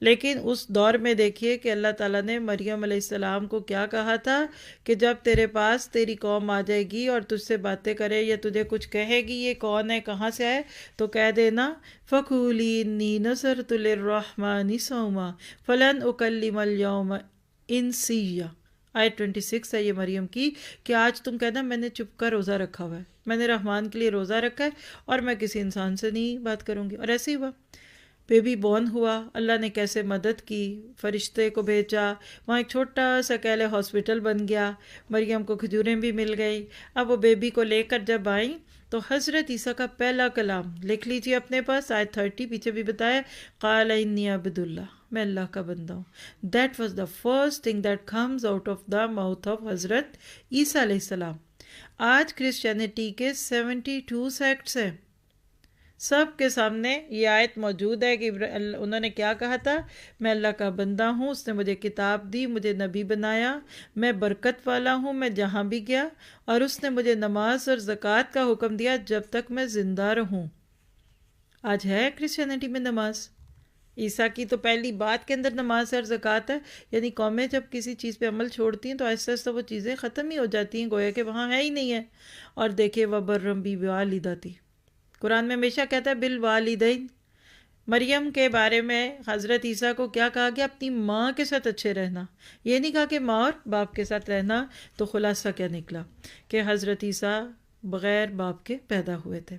لیکن اس دور میں دیکھیے کہ اللہ تعالیٰ نے مریم علیہ السلام کو کیا کہا تھا کہ جب تیرے پاس تیری قوم آ جائے گی اور تجھ سے باتیں کرے یا تجھے کچھ کہے گی، یہ کون ہے، کہاں سے آئے، تو کہہ دینا فَقُولِي إِنِّي نَذَرْتُ لِلرَّحْمَنِ صَوْمًا فَلَنْ أُكَلِّمَ الْيَوْمَ إِنسِيًّا۔ آیت 26 ہے یہ مریم کی، کہ آج تم کہنا میں نے چپ کا روزہ رکھا ہوا ہے، میں نے رحمان کے لیے روزہ رکھا ہے اور میں کسی انسان سے نہیں بات کروں گی۔ اور ایسے ہی ہوا، بیبی بورن ہوا، اللہ نے کیسے مدد کی، فرشتے کو بھیجا، وہاں ایک چھوٹا سا کہلے ہاسپٹل بن گیا، مریم کو کھجوریں بھی مل گئی۔ اب وہ بیبی کو لے کر جب آئیں تو حضرت عیسیٰ کا پہلا کلام لکھ لیجیے اپنے پاس، آیت 30 پیچھے بھی بتایا، قال انی عبد اللہ، میں اللہ کا بندہ ہوں۔ That was the first thing that comes out of the mouth of حضرت عیسیٰ علیہ السلام۔ آج کرسچینٹی کے 72 سیکٹس ہیں، سب کے سامنے یہ آیت موجود ہے کہ انہوں نے کیا کہا تھا، میں اللہ کا بندہ ہوں، اس نے مجھے کتاب دی، مجھے نبی بنایا، میں برکت والا ہوں، میں جہاں بھی گیا، اور اس نے مجھے نماز اور زکوٰۃ کا حکم دیا جب تک میں زندہ رہوں۔ آج ہے کرسچینٹی میں نماز؟ عیسیٰ کی تو پہلی بات کے اندر نماز اور زکوٰۃ ہے، یعنی قومیں جب کسی چیز پہ عمل چھوڑتی ہیں تو آہستہ آہستہ وہ چیزیں ختم ہی ہو جاتی ہیں، گویا کہ وہاں ہے ہی نہیں ہے۔ اور دیکھیے وَبَرًّا بِوَالِدَتِهِ، قرآن میں ہمیشہ کہتا ہے بالوالدین۔ مریم کے بارے میں حضرت عیسیٰ کو کیا کہا گیا؟ اپنی ماں کے ساتھ اچھے رہنا، یہ نہیں کہا کہ ماں اور باپ کے ساتھ رہنا۔ تو خلاصہ کیا نکلا کہ حضرت عیسیٰ بغیر باپ کے پیدا ہوئے تھے۔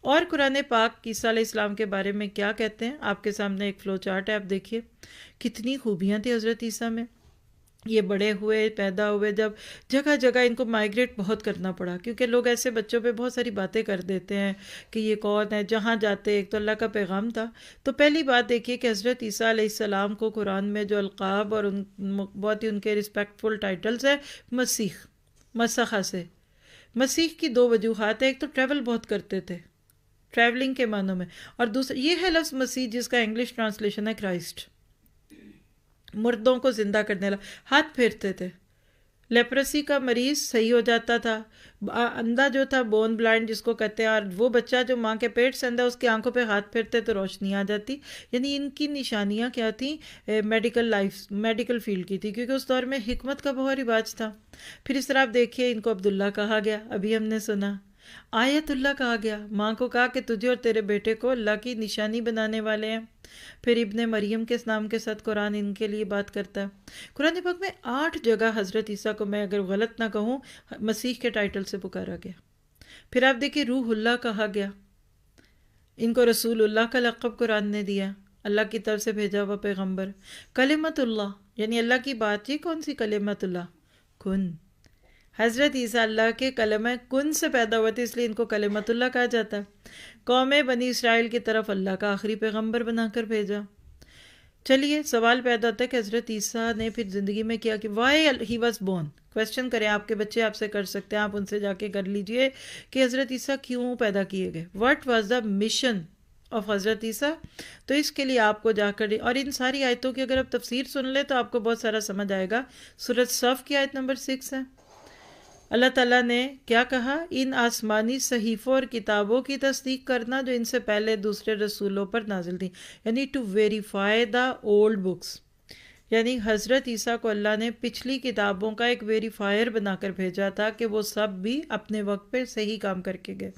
اور قرآن پاک عیسیٰ علیہ السلام کے بارے میں کیا کہتے ہیں؟ آپ کے سامنے ایک فلو چارٹ ہے، آپ دیکھیے کتنی خوبیاں تھیں حضرت عیسیٰ میں۔ یہ بڑے ہوئے، پیدا ہوئے، جب جگہ جگہ ان کو مائگریٹ بہت کرنا پڑا، کیونکہ لوگ ایسے بچوں پہ بہت ساری باتیں کر دیتے ہیں کہ یہ کون ہے، جہاں جاتے ایک تو اللہ کا پیغام تھا۔ تو پہلی بات دیکھیے کہ حضرت عیسیٰ علیہ السلام کو قرآن میں جو القاب اور بہت ہی ان کے رسپیکٹفل ٹائٹلز ہیں، مسیح، مسیحا سے۔ مسیح کی دو وجوہات ہیں، ایک تو ٹریول بہت کرتے تھے، ٹریولنگ کے معنوں میں، اور دوسرا یہ ہے لفظ مسیح جس کا انگلش ٹرانسلیشن ہے کرائسٹ، مردوں کو زندہ کرنے والا، ہاتھ پھیرتے تھے، لیپرسی کا مریض صحیح ہو جاتا تھا، اندھا جو تھا بون بلائنڈ جس کو کہتے ہیں، اور وہ بچہ جو ماں کے پیٹ سے اندھا اس کی آنکھوں پہ ہاتھ پھیرتے تو روشنی آ جاتی۔ یعنی ان کی نشانیاں کیا تھیں؟ میڈیکل فیلڈ کی تھی، کیونکہ اس دور میں حکمت کا بہت رواج تھا۔ پھر اس طرح آپ دیکھیے ان کو عبداللہ کہا گیا، ابھی ہم نے سنا، آیت اللہ کہا گیا، ماں کو کہا کہ تجھے اور تیرے بیٹے کو اللہ کی نشانی بنانے والے ہیں۔ پھر ابن مریم کے نام کے ساتھ قرآن ان کے لیے بات کرتا ہے۔ قرآن پاک میں 8 جگہ حضرت عیسیٰ کو، میں اگر غلط نہ کہوں، مسیح کے ٹائٹل سے پکارا گیا۔ پھر آپ دیکھیے روح اللہ کہا گیا، ان کو رسول اللہ کا لقب قرآن نے دیا، اللہ کی طرف سے بھیجا ہوا پیغمبر۔ کلمت اللہ، یعنی اللہ کی بات، یہ کون سی کلمت اللہ؟ کن۔ حضرت عیسیٰ اللہ کے کلمہ کن سے پیدا ہوئے تھے، اس لیے ان کو کلمت اللہ کہا جاتا ہے۔ قوم بنی اسرائیل کی طرف اللہ کا آخری پیغمبر بنا کر بھیجا۔ چلیے سوال پیدا ہوتا ہے کہ حضرت عیسیٰ نے پھر زندگی میں کیا، کہ why he was born. Question کریں، آپ کے بچے آپ سے کر سکتے ہیں، آپ ان سے جا کے کر لیجئے کہ حضرت عیسیٰ کیوں پیدا کیے گئے، what was the mission of حضرت عیسیٰ۔ تو اس کے لیے آپ کو جا کر، اور ان ساری آیتوں کی اگر آپ تفسیر سن لیں تو آپ کو بہت سارا سمجھ آئے گا۔ سورۃ صف کی آیت نمبر 6 ہے، اللہ تعالیٰ نے کیا کہا؟ ان آسمانی صحیفوں اور کتابوں کی تصدیق کرنا جو ان سے پہلے دوسرے رسولوں پر نازل تھیں، یعنی to verify the old books. یعنی حضرت عیسیٰ کو اللہ نے پچھلی کتابوں کا ایک ویریفائر بنا کر بھیجا تھا کہ وہ سب بھی اپنے وقت پہ صحیح کام کر کے گئے۔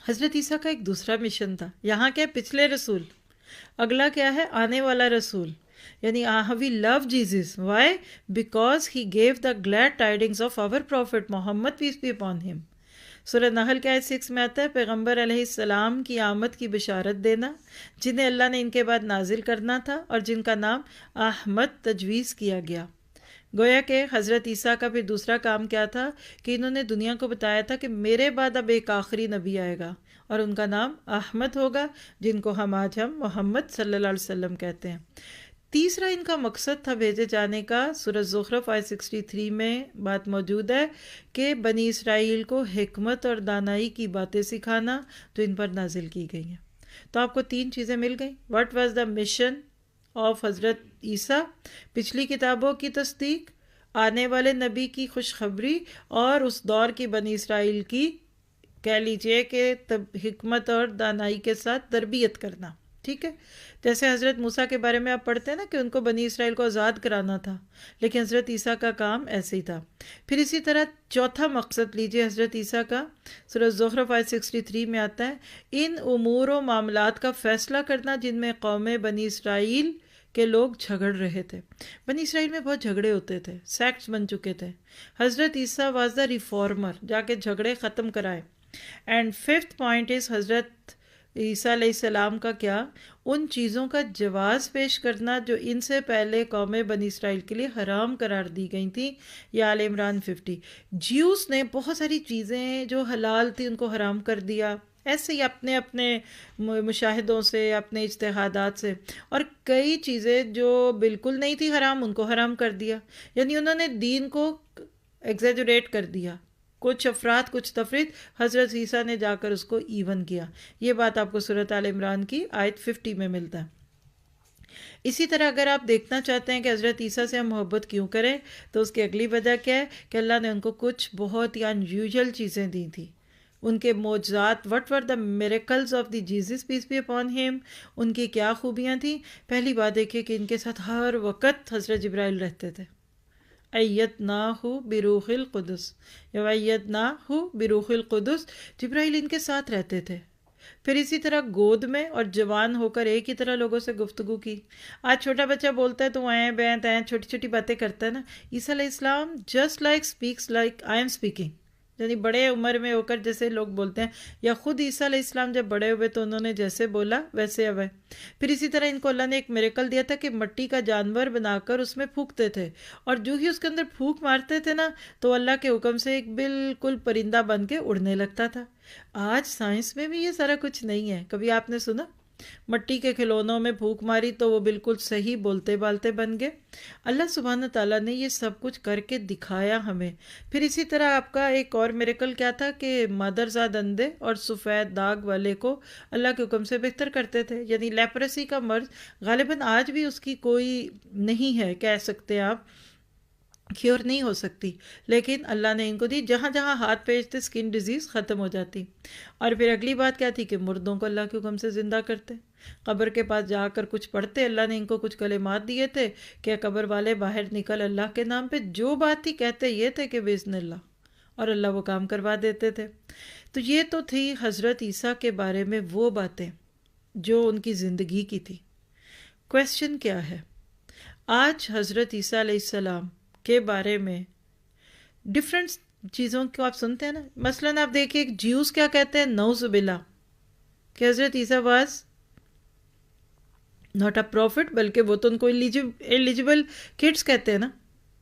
حضرت عیسیٰ کا ایک دوسرا مشن تھا، یہاں کیا پچھلے رسول، اگلا کیا ہے آنے والا رسول، یعنی we love Jesus. Why? Because he gave the glad tidings of our prophet Muhammad, peace be upon him. سورہ نحل کے آیت 6 میں آتا ہے پیغمبر علیہ السلام کی آمد کی بشارت دینا، جنہیں اللہ نے ان کے بعد نازل کرنا تھا اور جن کا نام احمد تجویز کیا گیا۔ گویا کہ حضرت عیسیٰ کا پھر دوسرا کام کیا تھا کہ انہوں نے دنیا کو بتایا تھا کہ میرے بعد اب ایک آخری نبی آئے گا اور ان کا نام احمد ہوگا، جن کو ہم محمد صلی اللہ علیہ وسلم کہتے ہیں۔ تیسرا ان کا مقصد تھا بھیجے جانے کا، سورہ زخرف آیت 63 میں بات موجود ہے کہ بنی اسرائیل کو حکمت اور دانائی کی باتیں سکھانا جو ان پر نازل کی گئی ہیں۔ تو آپ کو 3 چیزیں مل گئیں۔ What was the mission of حضرت عیسیٰ؟ پچھلی کتابوں کی تصدیق، آنے والے نبی کی خوشخبری، اور اس دور کی بنی اسرائیل کی کہہ لیجئے کہ حکمت اور دانائی کے ساتھ تربیت کرنا، ٹھیک ہے۔ جیسے حضرت موسیٰ کے بارے میں آپ پڑھتے ہیں نا کہ ان کو بنی اسرائیل کو آزاد کرانا تھا، لیکن حضرت عیسیٰ کا کام ایسے ہی تھا۔ پھر اسی طرح چوتھا مقصد لیجئے حضرت عیسیٰ کا، سورہ زخرف آیت 63 میں آتا ہے، ان امور و معاملات کا فیصلہ کرنا جن میں قوم بنی اسرائیل کے لوگ جھگڑ رہے تھے۔ بنی اسرائیل میں بہت جھگڑے ہوتے تھے، سیکٹس بن چکے تھے۔ حضرت عیسیٰ واز دا ریفارمر، جا کے جھگڑے ختم کرائے۔ اینڈ ففتھ پوائنٹ از حضرت عیسیٰ علیہ السلام کا کیا؟ ان چیزوں کا جواز پیش کرنا جو ان سے پہلے قوم بنی اسرائیل کے لیے حرام قرار دی گئی تھیں، یا آل عمران 50۔ جیوز نے بہت ساری چیزیں جو حلال تھی ان کو حرام کر دیا، ایسے ہی اپنے اپنے مشاہدوں سے، اپنے اجتہادات سے، اور کئی چیزیں جو بالکل نہیں تھی حرام ان کو حرام کر دیا۔ یعنی انہوں نے دین کو ایگزیجریٹ کر دیا، کچھ افراد کچھ تفرید، حضرت عیسیٰ نے جا کر اس کو ایون کیا۔ یہ بات آپ کو سورۃ آل عمران کی آیت 50 میں ملتا ہے۔ اسی طرح اگر آپ دیکھنا چاہتے ہیں کہ حضرت عیسیٰ سے ہم محبت کیوں کریں، تو اس کی اگلی وجہ کیا ہے کہ اللہ نے ان کو کچھ بہت ہی انیوژل چیزیں دی تھیں۔ ان کے معجزات، what were the miracles of the Jesus peace be upon him, ان کی کیا خوبیاں تھیں؟ پہلی بات دیکھیے کہ ان کے ساتھ ہر وقت حضرت جبرائیل رہتے تھے۔ ایدناہ بروح القدس، ایدناہ بروح القدس، جبرائیل ان کے ساتھ رہتے تھے۔ پھر اسی طرح گود میں اور جوان ہو کر ایک ہی طرح لوگوں سے گفتگو کی۔ آج چھوٹا بچہ بولتا ہے تو این بین تین چھوٹی چھوٹی باتیں کرتا ہے نا، عیسیٰ علیہ السلام just like speaks like I am speaking, یعنی بڑے عمر میں ہو کر جیسے لوگ بولتے ہیں، یا خود عیسیٰ علیہ السلام جب بڑے ہوئے تو انہوں نے جیسے بولا ویسے ہوئے۔ پھر اسی طرح ان کو اللہ نے ایک میریکل دیا تھا کہ مٹی کا جانور بنا کر اس میں پھونکتے تھے، اور جو ہی اس کے اندر پھونک مارتے تھے نا تو اللہ کے حکم سے ایک بالکل پرندہ بن کے اڑنے لگتا تھا۔ آج سائنس میں بھی یہ سارا کچھ نہیں ہے۔ کبھی آپ نے سنا مٹی کے کھلونوں میں پھونک ماری تو وہ بالکل صحیح بولتے بالتے بن گئے؟ اللہ سبحانہ تعالیٰ نے یہ سب کچھ کر کے دکھایا ہمیں۔ پھر اسی طرح آپ کا ایک اور میریکل کیا تھا کہ مادرزاد اندھے اور سفید داغ والے کو اللہ کے حکم سے بہتر کرتے تھے۔ یعنی لیپریسی کا مرض غالباً آج بھی اس کی کوئی نہیں ہے، کہہ سکتے آپ کیور نہیں ہو سکتی، لیکن اللہ نے ان کو دی، جہاں جہاں ہاتھ پھیرتے اسکن ڈیزیز ختم ہو جاتی۔ اور پھر اگلی بات کیا تھی کہ مردوں کو اللہ کے حکم سے زندہ کرتے، قبر کے پاس جا کر کچھ پڑھتے۔ اللہ نے ان کو کچھ کلمات دیے تھے کہ قبر والے باہر نکل، اللہ کے نام پہ جو بات تھی کہتے یہ تھے کہ باذن اللہ، اور اللہ وہ کام کروا دیتے تھے۔ تو یہ تو تھی حضرت عیسیٰ کے بارے میں وہ باتیں جو ان کی زندگی کی تھی۔ کویسچن کیا ہے؟ آج حضرت عیسیٰ علیہ السلام کے بارے میں ڈفرینٹ چیزوں کو آپ سنتے ہیں نا، مثلاً آپ دیکھیں جیوز کیا کہتے ہیں، نعوذ باللہ، کہ حضرت عیسیٰ واز ناٹ اے پروفٹ، بلکہ وہ تو ان کو ایلیجیبل کڈس کہتے ہیں نا،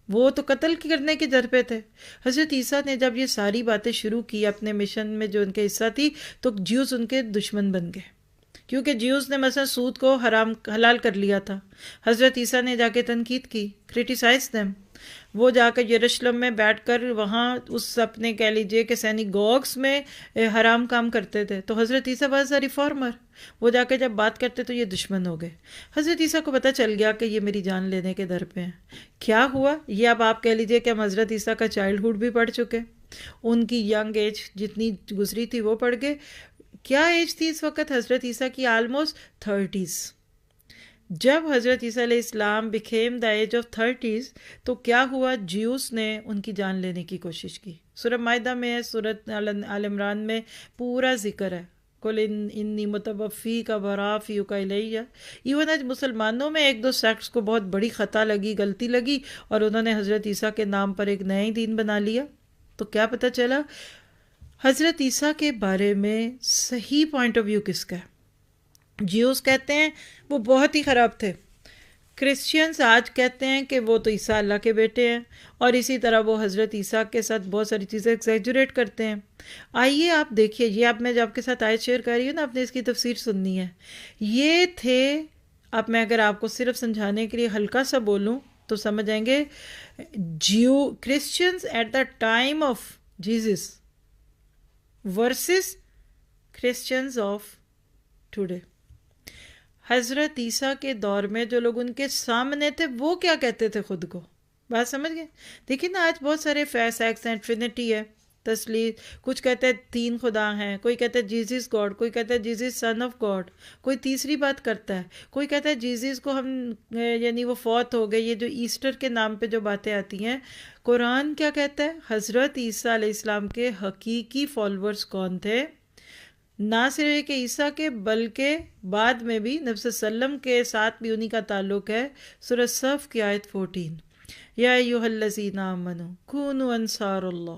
وہ تو قتل کرنے کے در پہ تھے۔ حضرت عیسیٰ نے جب یہ ساری باتیں شروع کی اپنے مشن میں جو ان کے حصہ تھی، تو جیوز ان کے دشمن بن گئے، کیونکہ جیوز نے مثلا سود کو حلال کر لیا تھا۔ حضرت عیسیٰ نے جا کے تنقید کی، کریٹیسائز دیم۔ وہ جا کر یروشلم میں بیٹھ کر وہاں اس اپنے کہہ لیجئے کہ سینیگوگس میں حرام کام کرتے تھے، تو حضرت عیسیٰ واز اے ریفارمر، وہ جا کے جب بات کرتے تو یہ دشمن ہو گئے۔ حضرت عیسیٰ کو پتہ چل گیا کہ یہ میری جان لینے کے در پہ ہیں۔ کیا ہوا یہ اب آپ کہہ لیجئے کہ ہم حضرت عیسیٰ کا چائلڈ ہوڈ بھی پڑھ چکے، ان کی ینگ ایج جتنی گزری تھی وہ پڑھ گئے۔ کیا ایج تھی اس وقت حضرت عیسیٰ کی؟ Almost 30s۔ جب حضرت عیسیٰ علیہ السلام became the age of 30s تو کیا ہوا؟ جیوس نے ان کی جان لینے کی کوشش کی۔ سورہ مائدہ میں ہے، سورۃ آل عمران میں پورا ذکر ہے، قُلْ إِنِّي مُتَوَفِّيكَ وَرَافِعُكَ إِلَيَّ۔ ایون آج مسلمانوں میں ایک دو سیکٹس کو بہت بڑی خطا لگی، غلطی لگی، اور انہوں نے حضرت عیسیٰ کے نام پر ایک نیا دین بنا لیا۔ تو کیا پتہ چلا حضرت عیسیٰ کے بارے میں صحیح پوائنٹ آف ویو کس کا ہے؟ جیوز کہتے ہیں وہ بہت ہی خراب تھے، کرسچینز آج کہتے ہیں کہ وہ تو عیسیٰ اللہ کے بیٹے ہیں، اور اسی طرح وہ حضرت عیسیٰ کے ساتھ بہت ساری چیزیں ایگزیجریٹ کرتے ہیں۔ آئیے آپ دیکھیے، یہ اب میں جو آپ کے ساتھ آیت شیئر کر رہی ہوں نا، آپ نے اس کی تفسیر سننی ہے۔ یہ تھے اب میں اگر آپ کو صرف سمجھانے کے لیے ہلکا سا بولوں تو سمجھ آئیں گے. Christians at the time of Jesus versus Christians of today. Hazrat Isa کے دور میں جو لوگ ان کے سامنے تھے وہ کیا کہتے تھے خود کو. بات سمجھ گئے؟ دیکھیں نا آج بہت سارے سیکس ہیں، ٹرینٹی ہے، تثلیث، کچھ کہتے ہیں 3 خدا ہیں، کوئی کہتا ہے جیزس گاڈ، کوئی کہتا ہے جیزس سن آف گاڈ، کوئی تیسری بات کرتا ہے، کوئی کہتا ہے جیزس کو ہم یعنی وہ فوت ہو گئے. یہ جو ایسٹر کے نام پہ جو باتیں آتی ہیں، قرآن کیا کہتا ہے؟ حضرت عیسیٰ علیہ السلام کے حقیقی فالورز کون تھے؟ نہ صرف کہ عیسیٰ کے بلکہ بعد میں بھی نبی صلی اللہ علیہ وسلم کے ساتھ بھی انہی کا تعلق ہے. سورہ صف کی آیت 14، یا ایھا الذین آمنوا کونوا انصار اللہ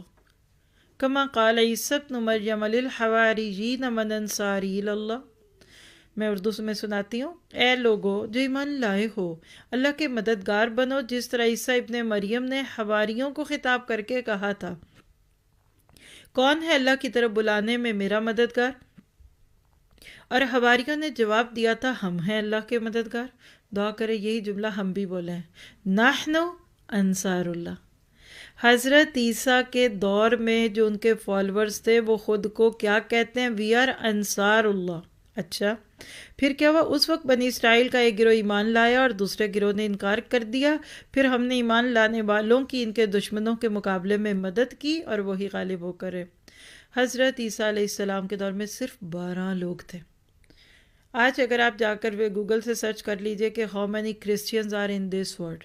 کما قال عیسیٰ ابن مریم للحواریین من انصاری الی اللہ. میں اردو میں سناتی ہوں. اے لوگو جو ایمان لائے ہو، اللہ کے مددگار بنو، جس طرح عیسیٰ ابن مریم نے حواریوں کو خطاب کر کے کہا تھا، کون ہے اللہ کی طرف بلانے میں میرا مددگار؟ اور حواریوں نے جواب دیا تھا، ہم ہیں اللہ کے مددگار. دعا کرے یہی جملہ ہم بھی بولیں، نحن انصار اللہ. حضرت عیسیٰ کے دور میں جو ان کے فالورز تھے وہ خود کو کیا کہتے ہیں؟ وی آر انصار اللہ. اچھا پھر کیا ہوا؟ اس وقت بنی اسرائیل کا ایک گروہ ایمان لایا اور دوسرے گروہ نے انکار کر دیا. پھر ہم نے ایمان لانے والوں کی ان کے دشمنوں کے مقابلے میں مدد کی اور وہی غالب ہو کر. حضرت عیسیٰ علیہ السلام کے دور میں صرف 12 لوگ تھے. آج اگر آپ جا کر گوگل سے سرچ کر لیجئے کہ how many Christians are in this world,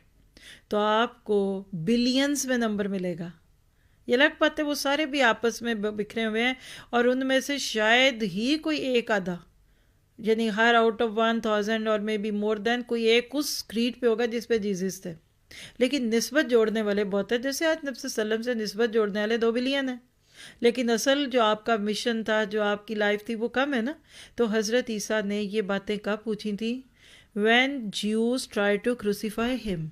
تو آپ کو بلینز میں نمبر ملے گا. یہ الگ بات ہے وہ سارے بھی آپس میں بکھرے ہوئے ہیں، اور ان میں سے شاید ہی کوئی ایک آدھا، یعنی ہر آؤٹ آف 1000 اور مے بی مور دین کوئی ایک اس کریڈ پہ ہوگا جس پہ جیزس تھے. لیکن نسبت جوڑنے والے بہت ہیں. جیسے آج نبی صلی اللہ علیہ وسلم سے نسبت جوڑنے والے 2 بلین ہیں، لیکن اصل جو آپ کا مشن تھا، جو آپ کی لائف تھی، وہ کم ہے نا. تو حضرت عیسیٰ نے یہ باتیں کب پوچھی تھیں؟ when Jews try to crucify him.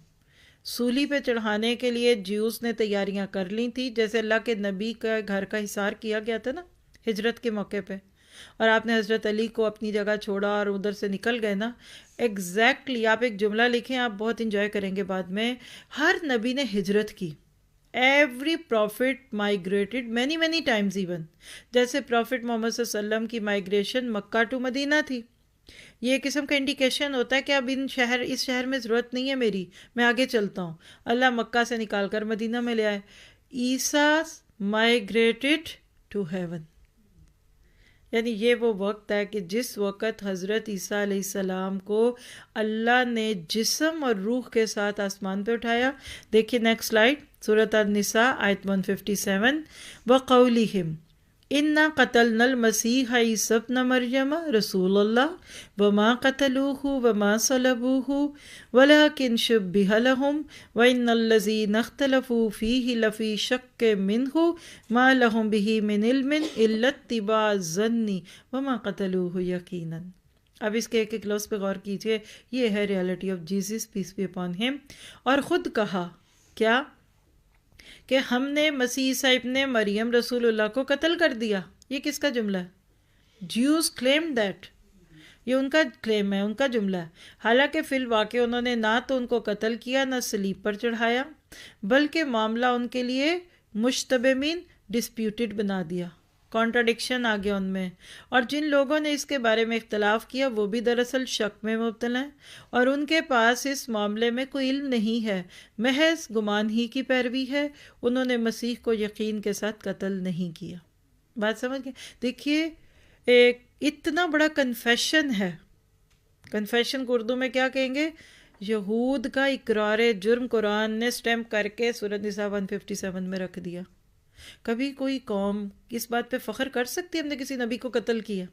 سولی پہ چڑھانے کے لیے جیوز نے تیاریاں کر لی تھی، جیسے اللہ کے نبی کا گھر کا حصار کیا گیا تھا نا ہجرت کے موقع پہ، اور آپ نے حضرت علی کو اپنی جگہ چھوڑا اور ادھر سے نکل گئے نا. ایگزیکٹلی آپ ایک جملہ لکھیں، آپ بہت انجوائے کریں گے بعد میں. ہر نبی نے ہجرت کی. Every prophet migrated many times even. جیسے پروفٹ محمد صلی اللہ علیہ وسلم کی مائیگریشن مکہ ٹو مدینہ تھی. یہ ایک قسم کا انڈیکیشن ہوتا ہے کہ اب اس شہر میں ضرورت نہیں ہے میری، میں آگے چلتا ہوں. اللہ مکہ سے نکال کر مدینہ میں لے آئے. عیسیٰ مائیگریٹڈ ٹو ہیون، یعنی یہ وہ وقت ہے کہ جس وقت حضرت عیسیٰ علیہ السلام کو اللہ نے جسم اور روح کے ساتھ آسمان پہ اٹھایا. دیکھیے نیکسٹ سلائیڈ، سورۃ النساء آیت 157. وَقَوْلِهِمْ اِنَّا قَتَلْنَا الْمَسِيحَ عِيسَى ابْنَ مَرْيَمَ رَسُولَ اللَّهِ وَمَا قَتَلُوهُ وَمَا صَلَبُوهُ وَلَكِنْ شُبِّهَ لَهُمْ وَإِنَّ الَّذِينَ اخْتَلَفُوا فِيهِ لَفِي شَكٍّ مِّنْهُ مَا لَهُمْ بِهِ مِنْ عِلْمٍ إِلَّا اتِّبَاعَ الظَّنِّ وَمَا قَتَلُوهُ يَقِينًا. اب اس کے ایک لفظ پہ غور کیجئے. یہ ہے reality of Jesus peace be upon him. اور خود کہا کیا کہ ہم نے مسیح عیسیٰ ابن مریم رسول اللہ کو قتل کر دیا. یہ کس کا جملہ ہے؟ Jews claim that. یہ ان کا کلیم ہے، ان کا جملہ ہے. حالانکہ فی الواقع انہوں نے نہ تو ان کو قتل کیا، نہ صلیب پر چڑھایا، بلکہ معاملہ ان کے لیے مشتبہ مین ڈسپیوٹڈ بنا دیا. کانٹراڈکشن آ گیا ان میں. اور جن لوگوں نے اس کے بارے میں اختلاف کیا وہ بھی دراصل شک میں مبتلا ہیں، اور ان کے پاس اس معاملے میں کوئی علم نہیں ہے، محض گمان ہی کی پیروی ہے. انہوں نے مسیح کو یقین کے ساتھ قتل نہیں کیا. بات سمجھ گئے؟ دیکھیے ایک اتنا بڑا کنفیشن ہے. کنفیشن کو اردو میں کیا کہیں گے؟ یہود کا اقرار جرم قرآن نے سٹیمپ کر کے سورۃ نساء 157 میں رکھ دیا. کبھی کوئی قوم اس بات پہ فخر کر سکتی ہے ہم نے کسی نبی کو قتل کیا؟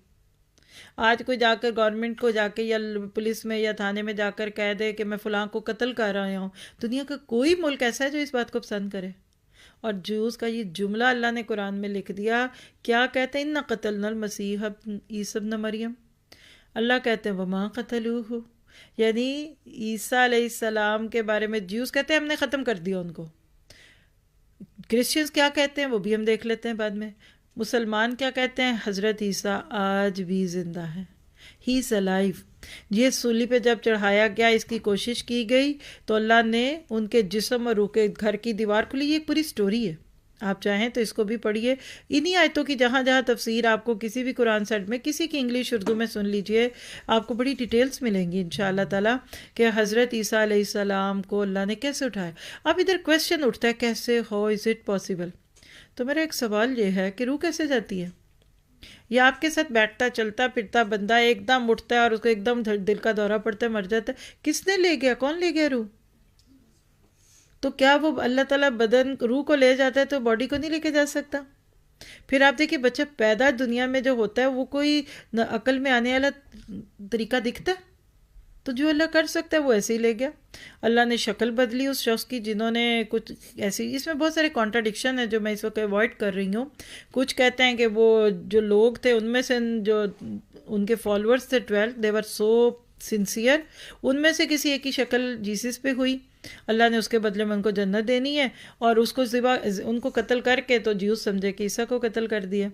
آج کوئی جا کر گورنمنٹ کو جا کے یا پولیس میں یا تھانے میں جا کر کہہ دے کہ میں فلاں کو قتل کر رہا ہوں، دنیا کا کوئی ملک ایسا ہے جو اس بات کو پسند کرے؟ اور جوز کا یہ جملہ اللہ نے قرآن میں لکھ دیا. کیا کہتے ہیں؟ اِنَّا قَتَلْنَا الْمَسِيحَ عِيسَى ابْنَ مَرْيَمَ. اللہ کہتے ہیں وَمَا قَتَلُوهُ، یعنی عیسیٰ علیہ السلام کے بارے میں جیوز کہتے ہیں ہم نے ختم کر دیا ان کو. کرسچنز کیا کہتے ہیں وہ بھی ہم دیکھ لیتے ہیں بعد میں. مسلمان کیا کہتے ہیں؟ حضرت عیسیٰ آج بھی زندہ ہیں. ہی از الائیو. یہ سولی پہ جب چڑھایا گیا، اس کی کوشش کی گئی تو اللہ نے ان کے جسم اور روح کے گھر کی دیوار کھلی. یہ ایک پوری سٹوری ہے، آپ چاہیں تو اس کو بھی پڑھیے. انہی آیتوں کی جہاں جہاں تفسیر آپ کو کسی بھی قرآن سیٹ میں، کسی کی انگلش اردو میں سن لیجئے، آپ کو بڑی ڈیٹیلز ملیں گی انشاءاللہ تعالیٰ کہ حضرت عیسیٰ علیہ السلام کو اللہ نے کیسے اٹھایا. اب ادھر کویسچن اٹھتا ہے کیسے، ہاؤ از اٹ پاسبل. تو میرا ایک سوال یہ ہے کہ روح کیسے جاتی ہے؟ یا آپ کے ساتھ بیٹھتا چلتا پھرتا بندہ ایک دم اٹھتا ہے اور اس کو ایک دم دل کا دورہ پڑتا ہے، مر جاتا ہے، کس نے لے گیا؟ کون لے گیا روح؟ تو کیا وہ اللہ تعالیٰ بدن روح کو لے جاتا ہے تو باڈی کو نہیں لے کے جا سکتا؟ پھر آپ دیکھیے بچہ پیدا دنیا میں جو ہوتا ہے وہ کوئی عقل میں آنے والا طریقہ دکھتا ہے؟ تو جو اللہ کر سکتا ہے وہ ایسے ہی لے گیا. اللہ نے شکل بدلی اس شخص کی جنہوں نے کچھ ایسی، اس میں بہت سارے کانٹراڈکشن ہیں جو میں اس وقت اوائڈ کر رہی ہوں. کچھ کہتے ہیں کہ وہ جو لوگ تھے ان میں سے جو ان کے فالورز تھے 12 they were so sincere، ان میں سے کسی ایک کی شکل جیسس پہ ہوئی، اللہ نے اس کے بدلے میں ان کو جنت دینی ہے، اور اس کو ان کو قتل کر کے تو جیوس سمجھے کہ عیسیٰ کو قتل کر دیا.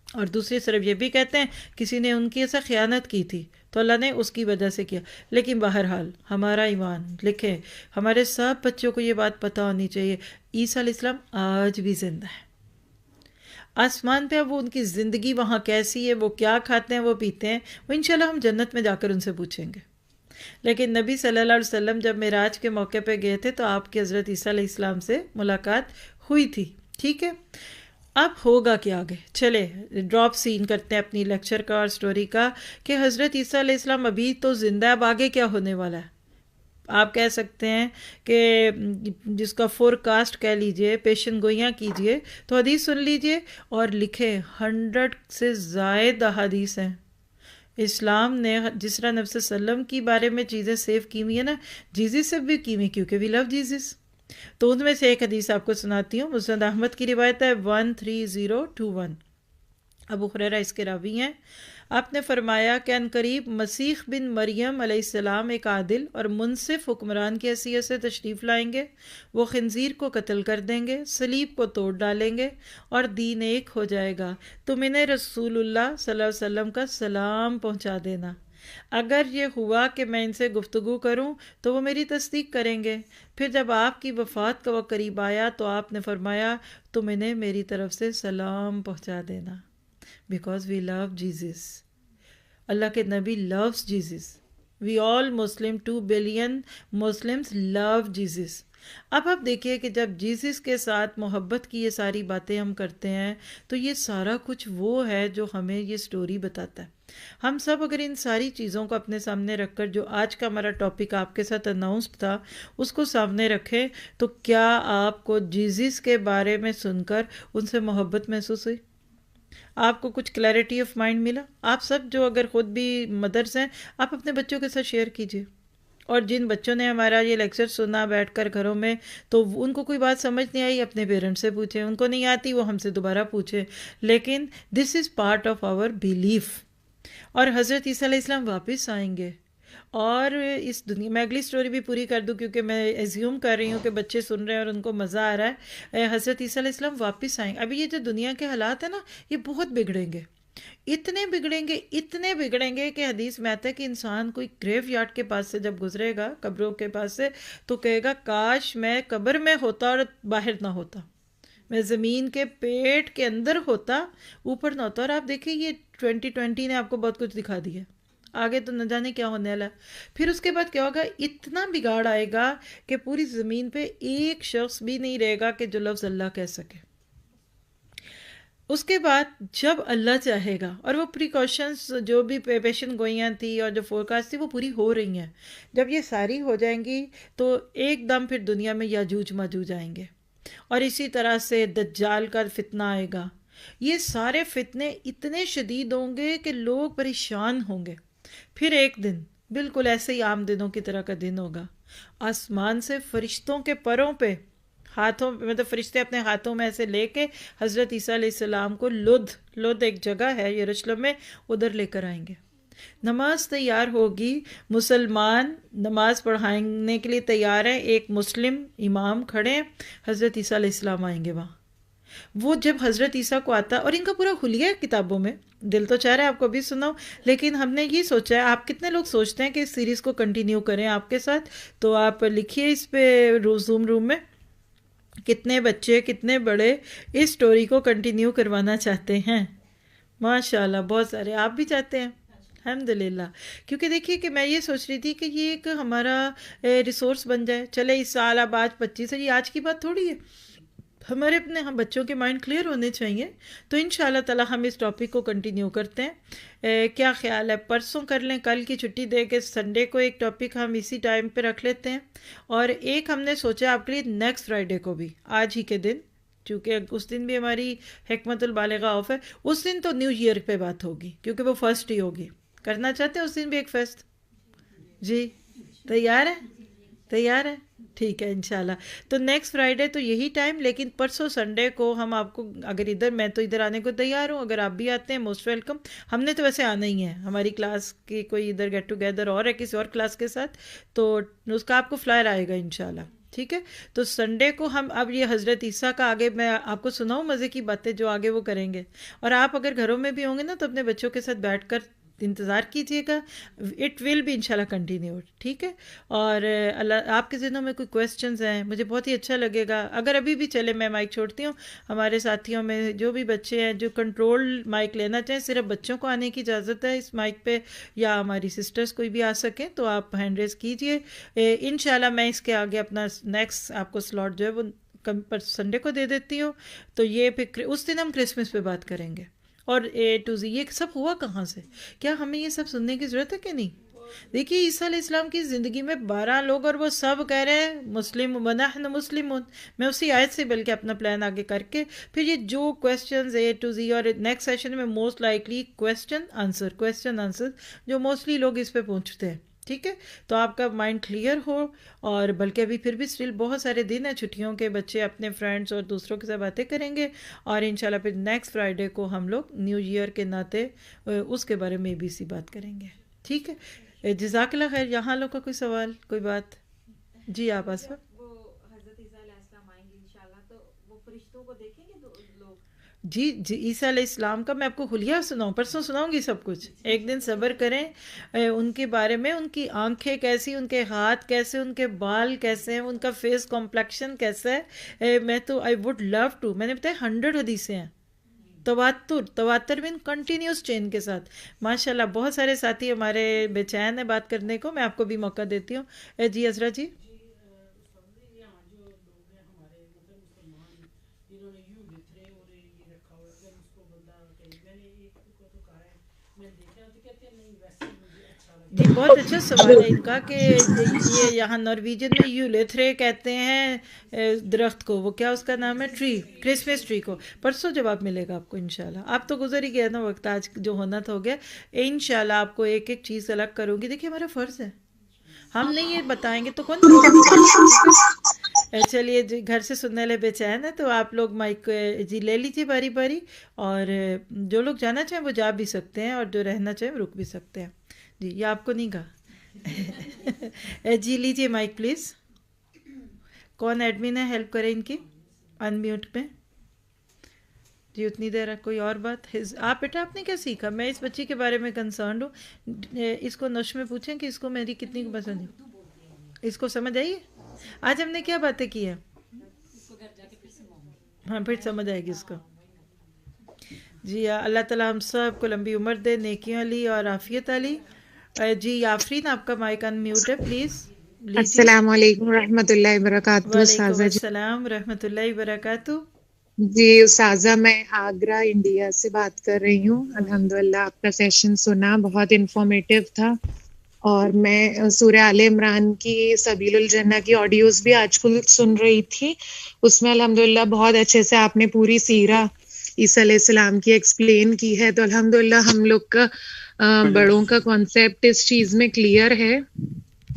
اور دوسری طرف یہ بھی کہتے ہیں کسی نے ان کی ایسا خیانت کی تھی تو اللہ نے اس کی وجہ سے کیا. لیکن بہرحال ہمارا ایمان لکھے، ہمارے سب بچوں کو یہ بات پتہ ہونی چاہیے، عیسیٰ علیہ السلام آج بھی زندہ ہے آسمان پہ. اب وہ ان کی زندگی وہاں کیسی ہے، وہ کیا کھاتے ہیں، وہ پیتے ہیں، وہ انشاءاللہ ہم جنت میں جا کر ان سے پوچھیں گے. لیکن نبی صلی اللہ علیہ وسلم جب معراج کے موقع پہ گئے تھے تو آپ کی حضرت عیسیٰ علیہ السلام سے ملاقات ہوئی تھی. ٹھیک ہے، اب ہوگا کیا آگے؟ چلے ڈراپ سین کرتے ہیں اپنی لیکچر کا اور سٹوری کا کہ حضرت عیسیٰ علیہ السلام ابھی تو زندہ ہے، اب آگے کیا ہونے والا ہے. آپ کہہ سکتے ہیں کہ جس کا فور کاسٹ کہہ لیجئے، پیشن گوئیاں کیجئے، تو حدیث سن لیجئے اور لکھے 100 سے زائد احادیث ہیں. اسلام نے جس طرح نبی صلی اللہ علیہ وسلم کی بارے میں چیزیں سیو کی ہوئی ہیں نا، جیزس سے بھی کی ہوئی، کیونکہ وی لو جیزس. تو ان میں سے ایک حدیث آپ کو سناتی ہوں. مسند احمد کی روایت ہے 13021. ابو ہریرہ اس کے راوی ہیں. آپ نے فرمایا کہ عنقریب مسیح بن مریم علیہ السلام ایک عادل اور منصف حکمران کی حیثیت سے تشریف لائیں گے. وہ خنزیر کو قتل کر دیں گے، صلیب کو توڑ ڈالیں گے اور دین ایک ہو جائے گا. تم انہیں رسول اللہ صلی اللہ علیہ وسلم کا سلام پہنچا دینا. اگر یہ ہوا کہ میں ان سے گفتگو کروں تو وہ میری تصدیق کریں گے. پھر جب آپ کی وفات کا وقت قریب آیا تو آپ نے فرمایا تم انہیں میری طرف سے سلام پہنچا دینا. Because we love Jesus. اللہ کے نبی loves Jesus. We all Muslim 2 billion Muslims love Jesus. اب آپ دیکھیے کہ جب جیزس کے ساتھ محبت کی یہ ساری باتیں ہم کرتے ہیں تو یہ سارا کچھ وہ ہے جو ہمیں یہ سٹوری بتاتا ہے. ہم سب اگر ان ساری چیزوں کو اپنے سامنے رکھ کر، جو آج کا ہمارا ٹاپک آپ کے ساتھ اناؤنسڈ تھا، اس کو سامنے رکھیں تو کیا آپ کو جیزس کے بارے میں سن کر ان سے محبت محسوس ہوئی؟ آپ کو کچھ کلیئرٹی آف مائنڈ ملا؟ آپ سب جو اگر خود بھی مدرس ہیں، آپ اپنے بچوں کے ساتھ شیئر کیجئے. اور جن بچوں نے ہمارا یہ لیکچر سنا بیٹھ کر گھروں میں تو ان کو کوئی بات سمجھ نہیں آئی، اپنے پیرنٹس سے پوچھیں. ان کو نہیں آتی وہ ہم سے دوبارہ پوچھیں. لیکن دس از پارٹ آف آور بیلیف. اور حضرت عیسیٰ علیہ السلام واپس آئیں گے اور اس دنیا میں اگلی سٹوری بھی پوری کر دوں کیونکہ میں ایزیوم کر رہی ہوں کہ بچے سن رہے ہیں اور ان کو مزہ آ رہا ہے. حضرت عیسیٰ علیہ السلام واپس آئیں گے. ابھی یہ جو دنیا کے حالات ہیں نا، یہ بہت بگڑیں گے، اتنے بگڑیں گے کہ حدیث میں آتا ہے کہ انسان کوئی گریو یارڈ کے پاس سے جب گزرے گا، قبروں کے پاس سے، تو کہے گا کاش میں قبر میں ہوتا اور باہر نہ ہوتا، میں زمین کے پیٹ کے اندر ہوتا، اوپر نہ ہوتا. اور آپ دیکھیں یہ 2020 نے آپ کو بہت کچھ دکھا دیا. آگے تو نہ جانے کیا ہونے والا ہے. پھر اس کے بعد کیا ہوگا؟ اتنا بگاڑ آئے گا کہ پوری زمین پہ ایک شخص بھی نہیں رہے گا کہ جو لفظ اللہ کہہ سکے. اس کے بعد جب اللہ چاہے گا، اور وہ پریکاشنز جو بھی پیشن گوئیاں تھیں اور جو فورکاسٹ تھی وہ پوری ہو رہی ہیں، جب یہ ساری ہو جائیں گی تو ایک دم پھر دنیا میں یاجوج ماجوج آئیں گے، اور اسی طرح سے دجال کا فتنہ آئے گا. یہ سارے فتنے اتنے شدید ہوں گے کہ لوگ پریشان ہوں گے. پھر ایک دن بالکل ایسے ہی عام دنوں کی طرح کا دن ہوگا، آسمان سے فرشتوں کے پروں پہ ہاتھوں، مطلب فرشتے اپنے ہاتھوں میں ایسے لے کے حضرت عیسیٰ علیہ السلام کو لد ایک جگہ ہے یروشلم میں، ادھر لے کر آئیں گے. نماز تیار ہوگی، مسلمان نماز پڑھانے کے لیے تیار ہیں، ایک مسلم امام کھڑے ہیں، حضرت عیسیٰ علیہ السلام آئیں گے وہاں. وہ جب حضرت عیسیٰ کو آتا، اور ان کا پورا حلیہ ہے کتابوں میں، دل تو چاہ رہا ہے آپ کو بھی سناؤ، لیکن ہم نے یہ سوچا ہے، آپ کتنے لوگ سوچتے ہیں کہ اس سیریز کو کنٹینیو کریں آپ کے ساتھ؟ تو آپ لکھیے اس پہ زوم روم میں کتنے بچے کتنے بڑے اس سٹوری کو کنٹینیو کروانا چاہتے ہیں. ماشاء اللہ بہت سارے، آپ بھی چاہتے ہیں الحمدللہ. کیونکہ دیکھیے کہ میں یہ سوچ رہی تھی کہ یہ ایک ہمارا ریسورس بن جائے. چلے اس سال اب آج 25 ہے، یہ آج کی بات تھوڑی ہے، ہمارے اپنے ہم بچوں کے مائنڈ کلیئر ہونے چاہیے. تو ان شاء اللہ تعالیٰ ہم اس ٹاپک کو کنٹینیو کرتے ہیں. کیا خیال ہے پرسوں کر لیں، کل کی چھٹی دے کے سنڈے کو ایک ٹاپک ہم اسی ٹائم پہ رکھ لیتے ہیں، اور ایک ہم نے سوچا آپ کے لیے نیکسٹ فرائیڈے کو بھی، آج ہی کے دن، چونکہ اس دن بھی ہماری حکمت البالغہ آف ہے. اس دن تو نیو ایئر پہ بات ہوگی کیونکہ وہ فرسٹ ہی ہوگی. کرنا چاہتے ہیں اس دن بھی ایک فیسٹ؟ جی تیار ہے؟ تیار ہے؟ ٹھیک ہے انشاءاللہ. تو نیکسٹ فرائیڈے تو یہی ٹائم، لیکن پرسوں سنڈے کو ہم آپ کو، اگر ادھر، میں تو ادھر آنے کو تیار ہوں، اگر آپ بھی آتے ہیں موسٹ ویلکم. ہم نے تو ویسے آنا ہی ہے، ہماری کلاس کی کوئی ادھر گیٹ ٹوگیدر اور ہے کسی اور کلاس کے ساتھ، تو اس کا آپ کو فلائر آئے گا انشاءاللہ. ٹھیک ہے. تو سنڈے کو ہم اب یہ حضرت عیسیٰ کا آگے میں آپ کو سناؤں مزے کی باتیں جو آگے وہ کریں گے. اور آپ اگر گھروں میں بھی ہوں گے نا تو اپنے بچوں کے ساتھ بیٹھ کر انتظار کیجیے گا. اٹ ول بی انشاءاللہ کنٹینیو. ٹھیک ہے. اور اللہ آپ کے ذہنوں میں کوئی کویسچنز ہیں، مجھے بہت ہی اچھا لگے گا اگر ابھی بھی چلے میں مائک چھوڑتی ہوں. ہمارے ساتھیوں میں جو بھی بچے ہیں جو کنٹرول مائک لینا چاہیں، صرف بچوں کو آنے کی اجازت ہے اس مائک پہ، یا ہماری سسٹرز کوئی بھی آ سکیں تو آپ ہینڈ ریز کیجیے. انشاءاللہ میں اس کے آگے اپنا نیکسٹ آپ کو سلاٹ جو ہے وہ پر سنڈے کو دے دیتی ہوں. تو یہ پھر اس دن ہم کرسمس پہ بات کریں گے، اور اے ٹو زی یہ سب ہوا کہاں سے، کیا ہمیں یہ سب سننے کی ضرورت ہے کہ نہیں؟ دیکھیے عیسیٰ علیہ السلام کی زندگی میں 12 لوگ، اور وہ سب کہہ رہے ہیں مسلم ونحن مسلمون. میں اسی آیت سے بلکہ اپنا پلان آگے کر کے پھر یہ جو کویسچنز اے ٹو زی، اور نیکسٹ سیشن میں موسٹ لائکلی کویسچن آنسر جو موسٹلی لوگ اس پہ پہنچتے ہیں. ٹھیک ہے. تو آپ کا مائنڈ کلیئر ہو، اور بلکہ ابھی پھر بھی اسٹل بہت سارے دن ہیں چھٹیوں کے، بچے اپنے فرینڈس اور دوسروں کے ساتھ باتیں کریں گے. اور انشاءاللہ پھر نیکسٹ فرائیڈے کو ہم لوگ نیو ایئر کے ناطے اس کے بارے میں بھی سی بات کریں گے. ٹھیک ہے. جزاک اللہ خیر. یہاں لوگ کا کوئی سوال، کوئی بات؟ جی آپ آسفا. وہ حضرت عیسیٰ علیہ السلام آئیں گے انشاءاللہ، تو وہ فرشتوں کو دیکھیں گے لوگ؟ جی عیسیٰ علیہ السلام کا میں آپ کو حلیہ سناؤں، پرسوں سناؤں گی سب کچھ. ایک دن صبر کریں ان کے بارے میں، ان کی آنکھیں کیسی، ان کے ہاتھ کیسے، ان کے بال کیسے ہیں، ان کا فیس کمپلیکشن کیسا ہے. میں تو آئی وڈ لو ٹو، میں نے بتایا 100 حدیثیں ہیں، تواتر میں کنٹینیوس چین کے ساتھ. ماشاءاللہ بہت سارے ساتھی ہمارے بے چین ہیں بات کرنے کو، میں آپ کو بھی موقع دیتی ہوں. جی عذرا جی. جی بہت اچھا سوال ہے ان کا کہ یہ یہاں نارویجن میں یولیتھرے کہتے ہیں درخت کو، وہ کیا اس کا نام ہے، ٹری، کرسمس ٹری کو. پرسوں جواب ملے گا آپ کو انشاءاللہ. آپ تو گزر ہی گیا نا وقت، آج جو ہونا تھا ہو گیا. انشاءاللہ آپ کو ایک ایک چیز الگ کروں گی. دیکھیے ہمارا فرض ہے، ہم نہیں یہ بتائیں گے تو کون بتائے گا. چلیے جی، گھر سے سننے والے بے چین ہے تو آپ لوگ مائک جی لے لیجیے باری باری، اور جو لوگ جانا چاہیں وہ جا بھی سکتے ہیں، اور جو رہنا چاہیں رک بھی سکتے ہیں. جی یہ آپ کو نہیں کہا. جی لیجیے مائک پلیز. کون ایڈمن ہے، ہیلپ کریں ان کی ان میوٹ پہ. جی اتنی دیر ہے. کوئی اور بات؟ آپ بیٹا آپ نے کیا سیکھا؟ میں اس بچی کے بارے میں کنسرنڈ ہوں. اس کو نوش میں پوچھیں کہ اس کو میری کتنی پسند ہے، اس کو سمجھ آئی ہے آج ہم نے کیا باتیں کی ہیں. ہاں پھر سمجھ آئے گی اس کو. جی اللہ تعالیٰ ہم سب کو لمبی عمر دے، نیکیاں علی اور عافیت علی. جی آفرین آپ کا مائک ان میوٹ ہے پلیز. السلام علیکم ورحمۃ اللہ وبرکاتہ. وعلیکم السلام ورحمۃ اللہ وبرکاتہ. جی استاذہ میں آگرہ انڈیا سے بات کر رہی ہوں. الحمدللہ آپ کا سیشن سنا، بہت انفارمیٹیو تھا، اور میں سورہ آل عمران کی سبیل الجنہ کی آڈیوز بھی آج کل سن رہی تھی. اس میں الحمدللہ بہت اچھے سے آپ نے پوری سیرہ عیسیٰ علیہ السلام کی ایکسپلین کی ہے. تو الحمدللہ ہم لوگ کا بڑوں کا کانسیپٹ اس چیز میں کلیئر ہے.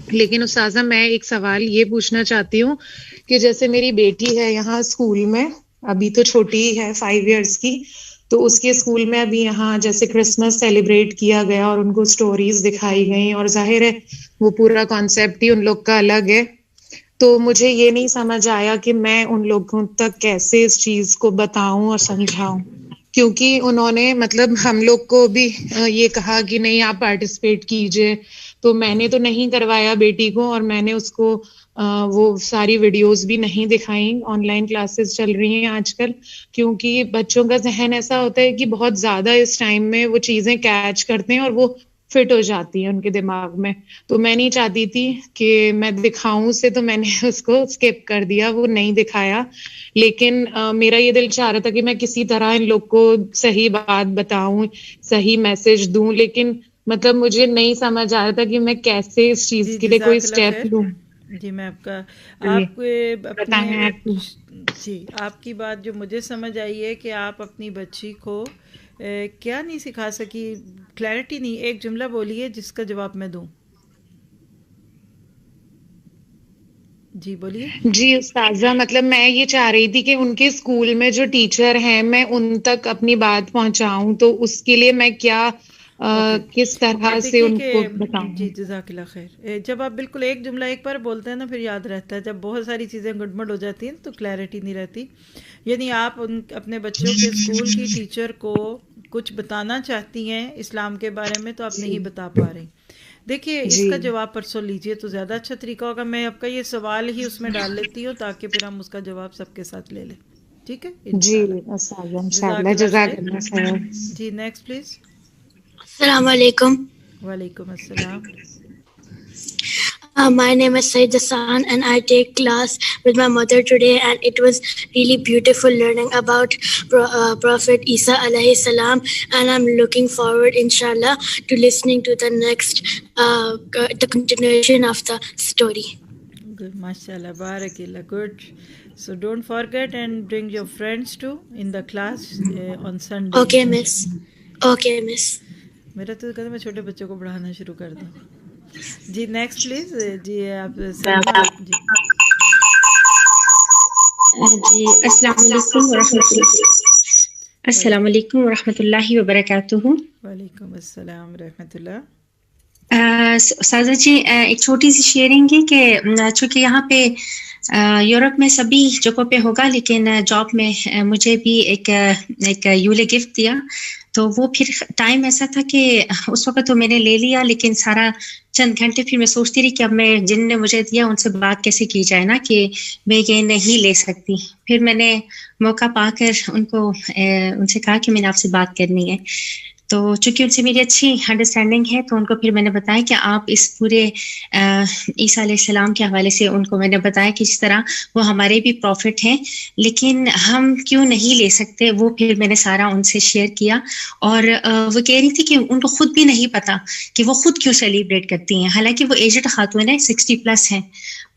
لیکن استاذہ میں ایک سوال یہ پوچھنا چاہتی ہوں کہ جیسے میری بیٹی ہے یہاں اسکول میں، ابھی تو چھوٹی ہے 5 ایئرس کی، تو اس کے اسکول میں ابھی یہاں جیسے کرسمس سیلیبریٹ کیا گیا اور ان کو سٹوریز دکھائی گئیں، اور ظاہر ہے وہ پورا کانسیپٹ ہی ان لوگ کا الگ ہے. تو مجھے یہ نہیں سمجھ آیا کہ میں ان لوگوں تک کیسے اس چیز کو بتاؤں اور سمجھاؤں، کیونکہ انہوں نے مطلب ہم لوگ کو بھی یہ کہا کہ نہیں آپ پارٹیسپیٹ کیجئے، تو میں نے تو نہیں کروایا بیٹی کو، اور میں نے اس کو وہ ساری ویڈیوز بھی نہیں دکھائیں. آن لائن کلاسز چل رہی ہیں آج کل، کیونکہ بچوں کا ذہن ایسا ہوتا ہے کہ بہت زیادہ اس ٹائم میں وہ چیزیں کیچ کرتے ہیں اور وہ فٹ ہو جاتی ہیں ان کے دماغ میں. تو میں نہیں چاہتی تھی کہ میں دکھاؤں اسے، تو میں نے اس کو اسکپ کر دیا، وہ نہیں دکھایا. لیکن میرا یہ دل چاہ رہا تھا کہ میں کسی طرح ان لوگ کو صحیح بات بتاؤں، صحیح میسج دوں، لیکن مطلب مجھے نہیں سمجھ آ رہا تھا کہ میں کیسے اس چیز جی کے لیے کوئی جزاک اللہ اسٹیپ خیر. لوں. جی میں آپ کا جی آپ کے اپنے بتائیں آپ. جی آپ کی بات جو مجھے سمجھ آئی ہے کہ آپ اپنی بچی کو کیا نہیں سکھا سکی، کلیئرٹی نہیں. ایک جملہ بولیے جس کا جواب میں دوں. جی بولیے. جی استاذہ، مطلب میں یہ چاہ رہی تھی کہ ان کے اسکول میں جو ٹیچر ہیں میں ان تک اپنی بات پہنچاؤں، تو اس کے لیے میں کیا اوکے. کس طرح سے دیکھیے ان کہ کو بتاؤں. جی جزاک اللہ خیر. جب آپ بالکل ایک جملہ ایک بار بولتے ہیں نا پھر یاد رہتا ہے، جب بہت ساری چیزیں گڑبڑ ہو جاتی ہیں تو کلیئرٹی نہیں رہتی. یعنی آپ اپنے بچوں کے اسکول کی ٹیچر کو کچھ بتانا چاہتی ہیں اسلام کے بارے میں، تو آپ جی نہیں بتا پا رہی. دیکھیے اس جی کا جواب پرسوں لیجئے تو زیادہ اچھا طریقہ ہوگا. میں آپ کا یہ سوال ہی اس میں ڈال لیتی ہوں تاکہ پھر ہم اس کا جواب سب کے ساتھ لے لیں. ٹھیک ہے جی انشاءاللہ. استاذہ، جزاک انشاءاللہ، اللہ جزاک خیر. اللہ خیر. جی نیکسٹ پلیز. السلام علیکم. وعلیکم السلام. My name is Saeed Hassan and I take class with my mother today, and it was really beautiful learning about Prophet Isa alayhi salam, and I'm looking forward inshallah to listening to the next the continuation of the story. Good, mashallah, barakallah, good. So don't forget and bring your friends too in the class on Sunday Okay, inshallah. miss. Okay, miss. میرا تو کہتا میں چھوٹے بچوں کو پڑھانا شروع کر دوں. جی نیکسٹ پلیز. جی آپ سلمہ. جی جی السلام علیکم ورحمۃ اللہ. السلام علیکم ورحمۃ اللہ وبرکاتہ. وعلیکم السلام ورحمۃ اللہ. سازا جی ایک چھوٹی سی شیئرنگ ہے کہ چونکہ یہاں پہ یورپ میں سبھی جگہوں پہ ہوگا، لیکن جاب میں مجھے بھی ایک یولے گفٹ دیا، تو وہ پھر ٹائم ایسا تھا کہ اس وقت تو میں نے لے لیا، لیکن سارا چند گھنٹے پھر میں سوچتی رہی کہ اب میں جن نے مجھے دیا ان سے بات کیسے کی جائے نا، کہ میں یہ نہیں لے سکتی. پھر میں نے موقع پا کر ان سے کہا کہ میں نے آپ سے بات کرنی ہے. تو چونکہ ان سے میری اچھی انڈرسٹینڈنگ ہے تو ان کو پھر میں نے بتایا کہ آپ اس پورے عیسیٰ علیہ السلام کے حوالے سے ان کو میں نے بتایا کہ جس طرح وہ ہمارے بھی پروفٹ ہیں لیکن ہم کیوں نہیں لے سکتے. وہ پھر میں نے سارا ان سے شیئر کیا، اور وہ کہہ رہی تھی کہ ان کو خود بھی نہیں پتا کہ وہ خود کیوں سیلیبریٹ کرتی ہیں، حالانکہ وہ ایجڈ خاتون ہیں، 60+ ہیں.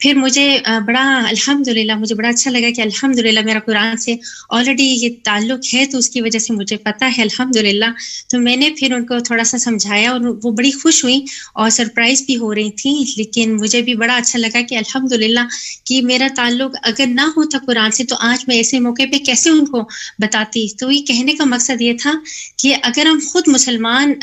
پھر مجھے بڑا الحمدللہ مجھے بڑا اچھا لگا کہ الحمدللہ میرا قرآن سے آلریڈی یہ تعلق ہے، تو اس کی وجہ سے مجھے پتہ ہے الحمدللہ. تو میں نے پھر ان کو تھوڑا سا سمجھایا اور وہ بڑی خوش ہوئی اور سرپرائز بھی ہو رہی تھیں. لیکن مجھے بھی بڑا اچھا لگا کہ الحمدللہ کہ میرا تعلق اگر نہ ہوتا قرآن سے تو آج میں ایسے موقع پہ کیسے ان کو بتاتی. تو یہ کہنے کا مقصد یہ تھا کہ اگر ہم خود مسلمان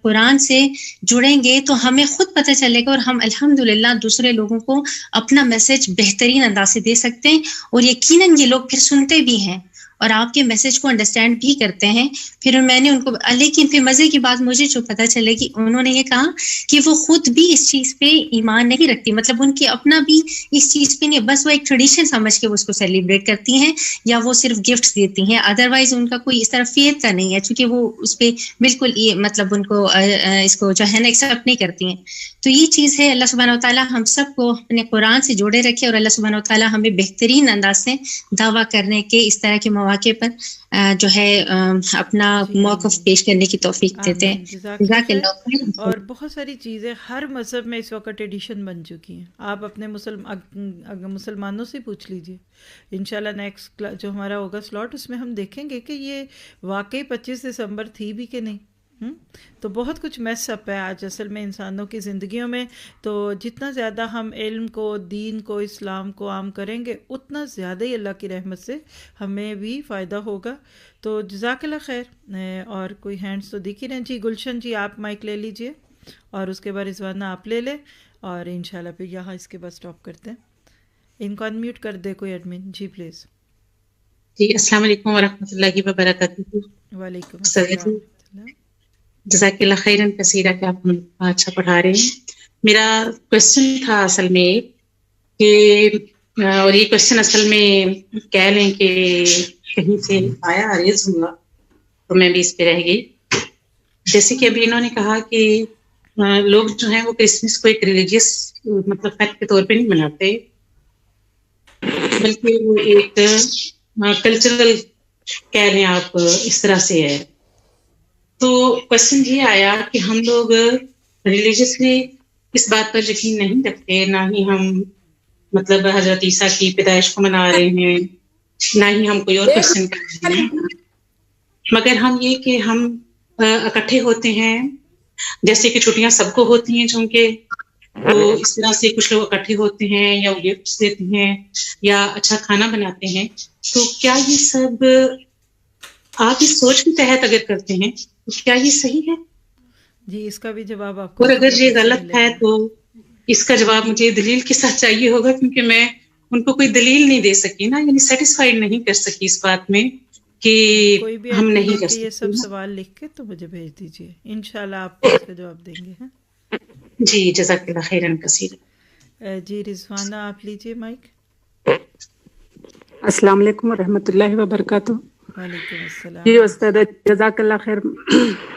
قرآن سے جڑیں گے تو ہمیں خود پتہ چلے گا، اور ہم الحمدللہ دوسرے لوگوں کو اپنا میسج بہترین انداز سے دے سکتے ہیں، اور یقیناً یہ لوگ پھر سنتے بھی ہیں اور آپ کے میسج کو انڈرسٹینڈ بھی کرتے ہیں. پھر میں نے ان کو، لیکن پھر مزے کی بات مجھے جو پتہ چلے کہ انہوں نے یہ کہا کہ وہ خود بھی اس چیز پہ ایمان نہیں رکھتی، مطلب ان کے اپنا بھی اس چیز پہ نہیں، بس وہ ایک ٹریڈیشن سمجھ کے وہ اس کو سیلیبریٹ کرتی ہیں یا وہ صرف گفٹس دیتی ہیں، ادروائز ان کا کوئی اس طرح فیتھ کا نہیں ہے، چونکہ وہ اس پہ بالکل مطلب ان کو اس کو جو ہے نا ایکسیپٹ نہیں کرتی ہیں. تو یہ چیز ہے. اللہ سبحانہ وتعالیٰ ہم سب کو اپنے قرآن سے جوڑے رکھے، اور اللہ سبحانہ وتعالیٰ ہمیں بہترین انداز سے دعویٰ کرنے کے اس طرح کے مواقع پر جو ہے اپنا موقف پیش کرنے کی توفیق دیتے ہیں. جزاک اللہ خیر. اور بہت ساری چیزیں ہر مذہب میں اس وقت ایڈیشن بن چکی ہیں. آپ اپنے مسلمانوں سے پوچھ لیجئے. انشاءاللہ نیکسٹ جو ہمارا ہوگا سلاٹ اس میں ہم دیکھیں گے کہ یہ واقعی 25 دسمبر تھی بھی کہ نہیں. تو بہت کچھ میس اپ ہے آج اصل میں انسانوں کی زندگیوں میں. تو جتنا زیادہ ہم علم کو، دین کو، اسلام کو عام کریں گے اتنا زیادہ ہی اللہ کی رحمت سے ہمیں بھی فائدہ ہوگا. تو جزاک اللہ خیر. اور کوئی ہینڈس تو دکھ ہی رہے. جی گلشن جی آپ مائک لے لیجئے، اور اس کے بعد رضوانہ آپ لے لیں، اور انشاءاللہ پھر یہاں اس کے بعد سٹاپ کرتے ہیں. ان کو انمیوٹ کر دے کوئی ایڈمن. G please. جی السلام علیکم ورحمۃ اللہ وبرکاتہ. وعلیکم استاد السلام. جی جزاک اللہ خیرن کثیرہ کہ آپ اچھا پڑھا رہے ہیں. میرا کوشچن تھا اصل میں کہ اور یہ کوشچن اصل میں کہہ لیں کہ کہیں سے آیا ریز ہوا تو میں بھی اس پہ رہ گئی. جیسے کہ ابھی انہوں نے کہا کہ لوگ جو ہیں وہ کرسمس کو ایک ریلیجیس مطلب فیکٹ کے طور پہ نہیں مناتے بلکہ وہ ایک کلچرل کہہ لیں آپ اس طرح سے ہے. تو کوشچن یہ آیا کہ ہم لوگ ریلیجیسلی اس بات پر یقین نہیں رکھتے, نہ ہی ہم مطلب حضرت عیسیٰ کی پیدائش کو منا رہے ہیں, نہ ہی ہم کوئی اور کوشچن کر رہے ہیں, مگر ہم یہ کہ ہم اکٹھے ہوتے ہیں جیسے کہ چھٹیاں سب کو ہوتی ہیں چونکہ, تو اس طرح سے کچھ لوگ اکٹھے ہوتے ہیں یا گفٹس دیتے ہیں یا اچھا کھانا بناتے ہیں. تو کیا یہ سب آپ اس سوچ کے تحت اگر کرتے ہیں تو کیا یہ صحیح ہے؟ جی اس کا بھی جواب آپ کو, اور اگر یہ غلط ہے تو اس کا جواب مجھے دلیل کے ساتھ چاہیے ہوگا, کیونکہ میں ان کو کوئی دلیل نہیں دے سکی نا, یعنی سیٹسفائیڈ نہیں کر سکی اس بات میں کہ کوئی بھی ہم نہیں کر کہ یہ سکتے. سب سوال لکھ کے تو مجھے بھیج دیجیے, انشاءاللہ آپ اس کا جواب دیں گے. جی جزاک اللہ خیرن کثیر. جی رضوانہ آپ لیجیے مائک. السلام علیکم ورحمۃ اللہ وبرکاتہ. وعلیکم السلام. جی استاد جزاک اللہ خیر,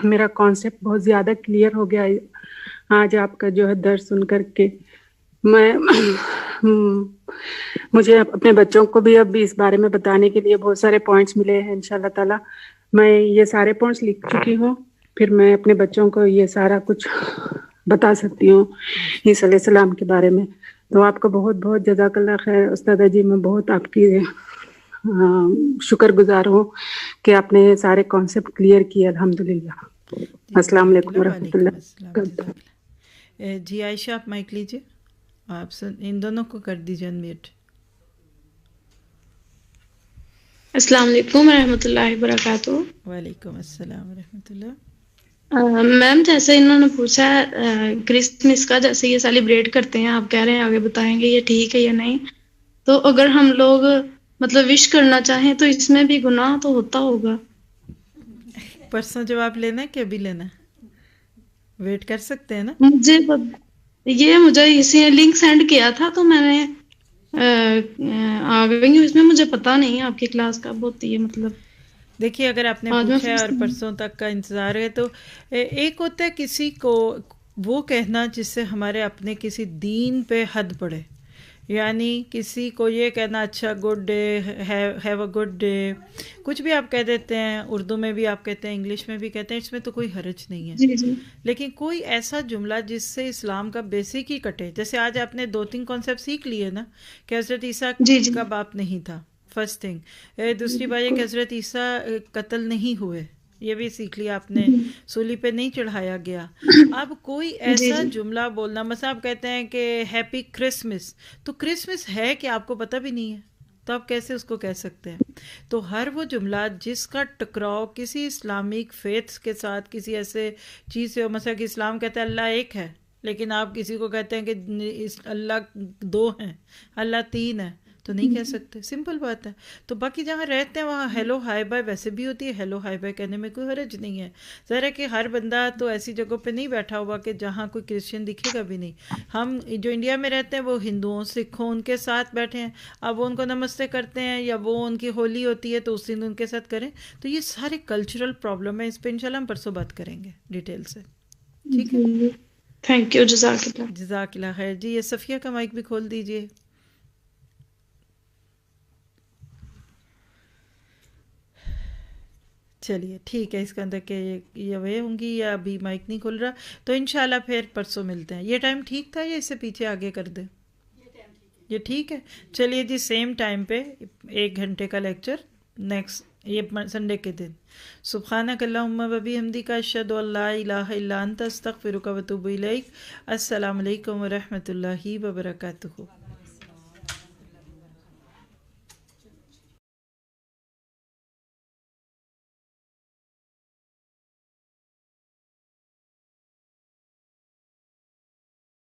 میرا کانسیپٹ بہت زیادہ کلیئر ہو گیا آج آپ کا جو ہے درس سن کر کے. مجھے اپنے بچوں کو بھی اب اس بارے میں بتانے کے لیے بہت سارے پوائنٹس ملے ہیں. انشاءاللہ تعالی میں یہ سارے پوائنٹس لکھ چکی ہوں, پھر میں اپنے بچوں کو یہ سارا کچھ بتا سکتی ہوں عیسیٰ علیہ السلام کے بارے میں. تو آپ کا بہت بہت جزاک اللہ خیر استاد جی, میں بہت آپ کی شکر گزار ہوں کہ آپ نے سارے کانسیپٹ کلیئر کیے الحمدللہ. السلام علیکم ورحمۃ اللہ. جی عائشہ آپ مائک لیجیے, آپ ان دونوں کو کر دیجیے انمیوٹ. السلام علیکم ورحمۃ اللہ وبرکاتہ. وعلیکم السلام ورحمۃ اللہ. میم جیسے انہوں نے پوچھا کرسمس کا جیسے یہ سیلیبریٹ کرتے ہیں, آپ کہہ رہے ہیں آگے بتائیں گے یہ ٹھیک ہے یا نہیں, تو اگر ہم لوگ مطلب وش کرنا چاہیں تو اس میں بھی گناہ تو ہوتا ہوگا. پرسوں جواب لینا ہے کہ ابھی لینا ہے, ویٹ کر سکتے ہیں نا. مجھے اسی نے لنک سینڈ کیا تھا تو میں نے آ گئی ہوں اس میں, مجھے پتا نہیں آپ کی کلاس کب ہوتی ہے. مطلب دیکھیے اگر آپ نے پوچھا ہے اور پرسوں تک کا انتظار ہے تو ایک ہوتا ہے کسی کو وہ کہنا جس سے ہمارے اپنے کسی دین پہ حد پڑے, یعنی کسی کو یہ کہنا اچھا good day, have a good day, کچھ بھی آپ کہہ دیتے ہیں, اردو میں بھی آپ کہتے ہیں, انگلش میں بھی کہتے ہیں, اس میں تو کوئی حرج نہیں ہے. لیکن کوئی ایسا جملہ جس سے اسلام کا بیسک ہی کٹے, جیسے آج آپ نے 2-3 کانسیپٹ سیکھ لیے نا کہ حضرت عیسیٰ کا باپ نہیں تھا, فرسٹ تھنگ. دوسری بات یہ کہ حضرت عیسیٰ قتل نہیں ہوئے, یہ بھی سیکھ لیا آپ نے, سولی پہ نہیں چڑھایا گیا. اب کوئی ایسا جملہ بولنا, مثلا آپ کہتے ہیں کہ ہیپی کرسمس, تو کرسمس ہے کہ آپ کو پتہ بھی نہیں ہے, تو آپ کیسے اس کو کہہ سکتے ہیں. تو ہر وہ جملہ جس کا ٹکراؤ کسی اسلامک فیتھس کے ساتھ, کسی ایسے چیز سے, مثلا کہ اسلام کہتا ہے اللہ ایک ہے, لیکن آپ کسی کو کہتے ہیں کہ اللہ 2 ہیں, اللہ 3 ہے, تو نہیں کہہ سکتے, سمپل بات ہے. تو باقی جہاں رہتے ہیں وہاں ہیلو ہائی بائی ویسے بھی ہوتی ہے, ہیلو ہائی بائی کہنے میں کوئی حرج نہیں ہے. ظاہر ہے کہ ہر بندہ تو ایسی جگہوں پہ نہیں بیٹھا ہوا کہ جہاں کوئی کرسچن دکھے گا بھی نہیں. ہم جو انڈیا میں رہتے ہیں وہ ہندوؤں سکھوں ان کے ساتھ بیٹھے ہیں, اب وہ ان کو نمستے کرتے ہیں یا وہ ان کی ہولی ہوتی ہے تو اس دن ان کے ساتھ کریں. تو یہ سارے کلچرل پرابلم ہے, اس پہ انشاءاللہ ہم پرسوں بات کریں گے ڈیٹیل سے. ٹھیک ہے, تھینک یو, جزاک اللہ. جزاک اللہ خیر. جی یہ صفیہ کا مائک بھی کھول دیجیے. چلیے ٹھیک ہے, اس کے اندر کہ یہ وہ ہوں گی یا ابھی مائک نہیں کھل رہا, تو انشاءاللہ پھر پرسوں ملتے ہیں. یہ ٹائم ٹھیک تھا یا اس سے پیچھے آگے کر دیں؟ یہ ٹھیک ہے. چلیے جی سیم ٹائم پہ 1 گھنٹے کا لیکچر نیکسٹ یہ سنڈے کے دن. سبحانک اللہم و بحمدک اشہد ان لا الہ الا انت استغفرک و اتوب الیک. السلام علیکم و رحمۃ اللہ وبرکاتہ.